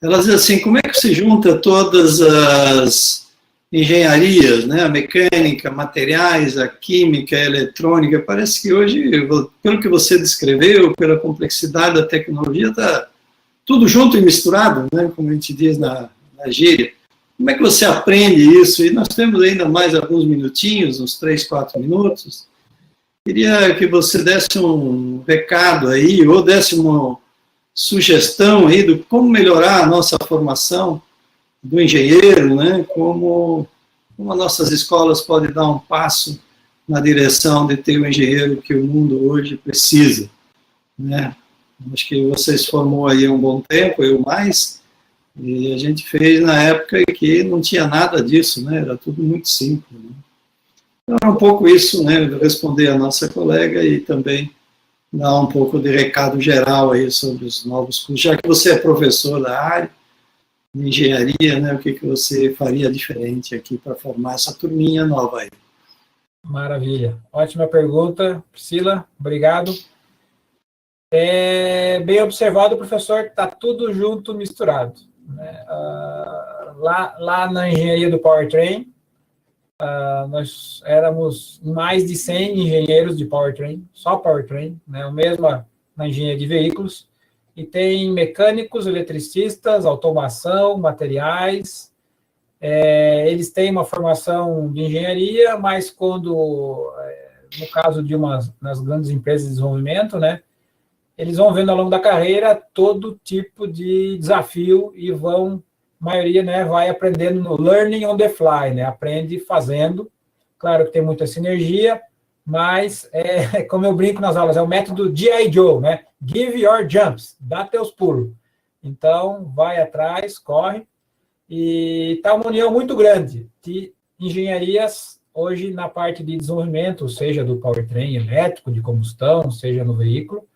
Ela diz assim, como é que se junta todas as engenharias, né? A mecânica, materiais, a química, a eletrônica? Parece que hoje, pelo que você descreveu, pela complexidade da tecnologia, está tudo junto e misturado, né? Como a gente diz na gíria. Como é que você aprende isso? E nós temos ainda mais alguns minutinhos, uns 3, 4 minutos. Queria que você desse um recado aí, ou desse uma sugestão aí de como melhorar a nossa formação do engenheiro, né? Como as nossas escolas podem dar um passo na direção de ter o engenheiro que o mundo hoje precisa, né? Acho que você se formou aí há um bom tempo, eu mais. E a gente fez na época que não tinha nada disso, né? Era tudo muito simples. Né? Então, era um pouco isso, né? Responder a nossa colega e também dar um pouco de recado geral aí sobre os novos cursos. Já que você é professor da área de engenharia, né? O que você faria diferente aqui para formar essa turminha nova aí? Maravilha. Ótima pergunta, Priscila. Obrigado. Bem observado, professor, está tudo junto, misturado. Né? Lá na engenharia do powertrain, nós éramos mais de 100 engenheiros de powertrain, só powertrain, né? O mesmo na engenharia de veículos, e tem mecânicos, eletricistas, automação, materiais, eles têm uma formação de engenharia, mas no caso de nas grandes empresas de desenvolvimento, né? Eles vão vendo ao longo da carreira todo tipo de desafio e a maioria, né, vai aprendendo no learning on the fly, né, aprende fazendo. Claro que tem muita sinergia, mas, como eu brinco nas aulas, é o método G.I. Joe, né, give your jumps, dá teus pulos. Então, vai atrás, corre, e está uma união muito grande de engenharias hoje na parte de desenvolvimento, seja do powertrain elétrico, de combustão, seja no veículo.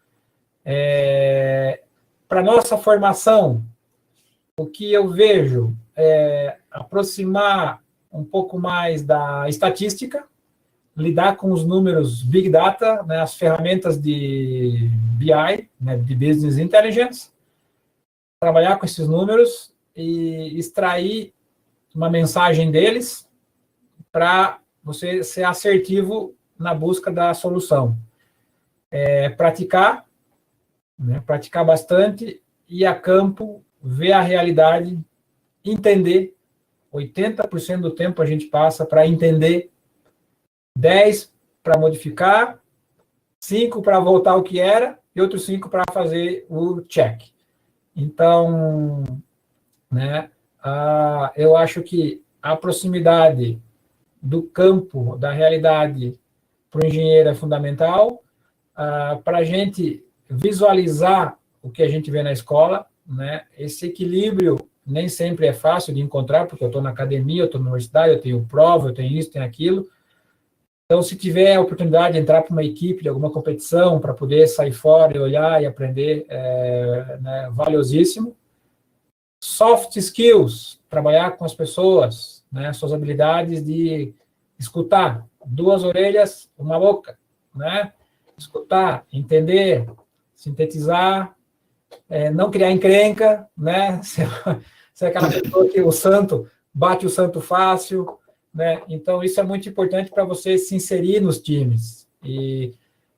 Para nossa formação, o que eu vejo é aproximar um pouco mais da estatística, lidar com os números Big Data, né, as ferramentas de BI, né, de Business Intelligence, trabalhar com esses números e extrair uma mensagem deles para você ser assertivo na busca da solução. Praticar, né, praticar bastante, ir a campo, ver a realidade, entender. 80% do tempo a gente passa para entender, 10% para modificar, 5% para voltar ao que era e outros 5% para fazer o check. Então, né, eu acho que a proximidade do campo, da realidade, para o engenheiro é fundamental, para a gente visualizar o que a gente vê na escola, né, esse equilíbrio nem sempre é fácil de encontrar, porque eu estou na academia, eu estou na universidade, eu tenho prova, eu tenho isso, tenho aquilo. Então, se tiver a oportunidade de entrar para uma equipe de alguma competição, para poder sair fora e olhar e aprender, né, valiosíssimo. Soft skills, trabalhar com as pessoas, né, suas habilidades de escutar, 2 orelhas, 1 boca, né? Escutar, entender, sintetizar, não criar encrenca, né? Ser aquela pessoa que o santo bate o santo fácil, né? Então, isso é muito importante para você se inserir nos times. E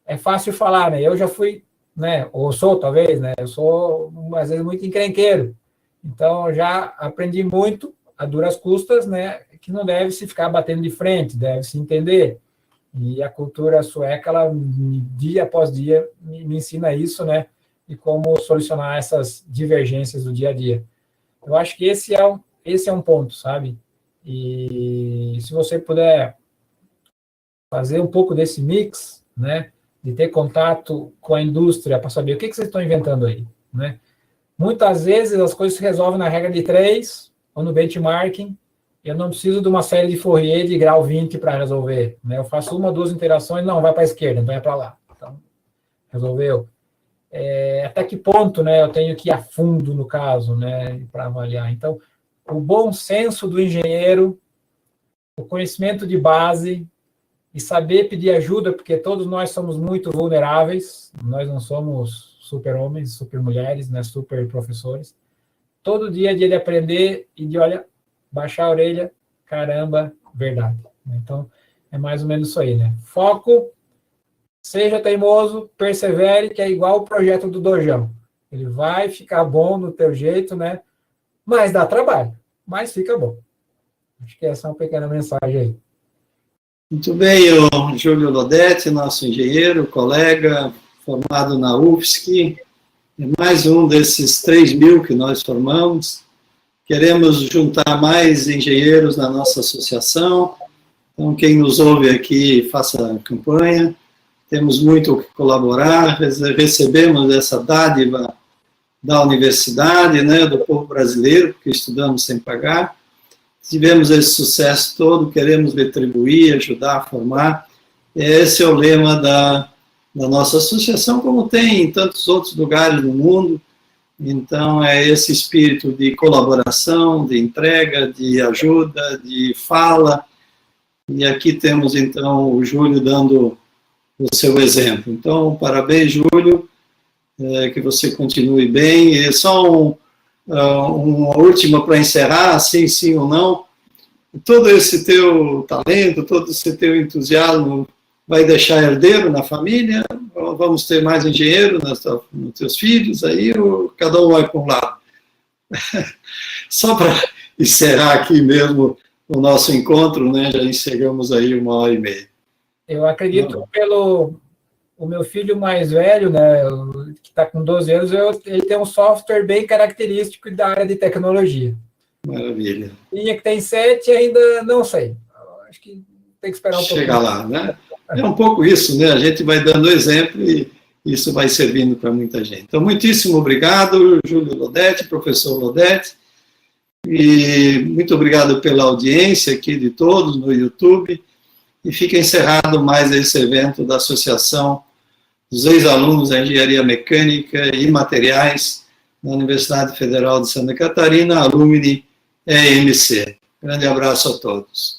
é fácil falar, né? Eu já fui, né? Ou sou, talvez, né? Eu sou, às vezes, muito encrenqueiro. Então, já aprendi muito, a duras custas, né? Que não deve se ficar batendo de frente, deve se entender. E a cultura sueca, ela, dia após dia, me ensina isso, né? E como solucionar essas divergências do dia a dia. Eu acho que esse é um ponto, sabe? E se você puder fazer um pouco desse mix, né, de ter contato com a indústria para saber o que vocês estão inventando aí, né? Muitas vezes as coisas se resolvem na regra de 3 ou no benchmarking. Eu não preciso de uma série de Fourier de grau 20 para resolver, né? Eu faço 1 ou 2 interações, não, vai para a esquerda, então é para lá. Então, resolveu. Até que ponto, né, eu tenho que ir a fundo no caso, né, para avaliar. Então, o bom senso do engenheiro, o conhecimento de base e saber pedir ajuda, porque todos nós somos muito vulneráveis, nós não somos super-homens, super-mulheres, né, super-professores. Todo dia é dia de aprender e de, olha, baixar a orelha, caramba, verdade. Então, é mais ou menos isso aí, né? Foco, seja teimoso, persevere, que é igual o projeto do Dojão. Ele vai ficar bom no teu jeito, né? Mas dá trabalho, mas fica bom. Acho que essa é uma pequena mensagem aí. Muito bem, o Júlio Lodete, nosso engenheiro, colega, formado na UFSC, é mais um desses 3.000 que nós formamos. Queremos juntar mais engenheiros na nossa associação, então quem nos ouve aqui, faça a campanha. Temos muito o que colaborar, recebemos essa dádiva da universidade, né, do povo brasileiro, porque estudamos sem pagar. Tivemos esse sucesso todo, queremos retribuir, ajudar a formar. Esse é o lema da nossa associação, como tem em tantos outros lugares do mundo. Então, é esse espírito de colaboração, de entrega, de ajuda, de fala. E aqui temos, então, o Júlio dando o seu exemplo. Então, parabéns, Júlio, que você continue bem. E só uma última para encerrar, assim, sim ou não. Todo esse teu talento, todo esse teu entusiasmo vai deixar herdeiro na família? Ou vamos ter mais engenheiro nos teus filhos aí, ou cada um vai para um lado? Só para encerrar aqui mesmo o nosso encontro, né? Já encerramos aí 1h30. Eu acredito o meu filho mais velho, né, que está com 12 anos, ele tem um software bem característico da área de tecnologia. Maravilha. Minha que tem 7 ainda não sei. Acho que tem que esperar um pouco. Chegar lá, né? É um pouco isso, né? A gente vai dando exemplo e isso vai servindo para muita gente. Então, muitíssimo obrigado, Júlio Lodete, professor Lodete, e muito obrigado pela audiência aqui de todos no YouTube, e fica encerrado mais esse evento da Associação dos Ex-Alunos da Engenharia Mecânica e Materiais da Universidade Federal de Santa Catarina, Alumni EMC. Grande abraço a todos.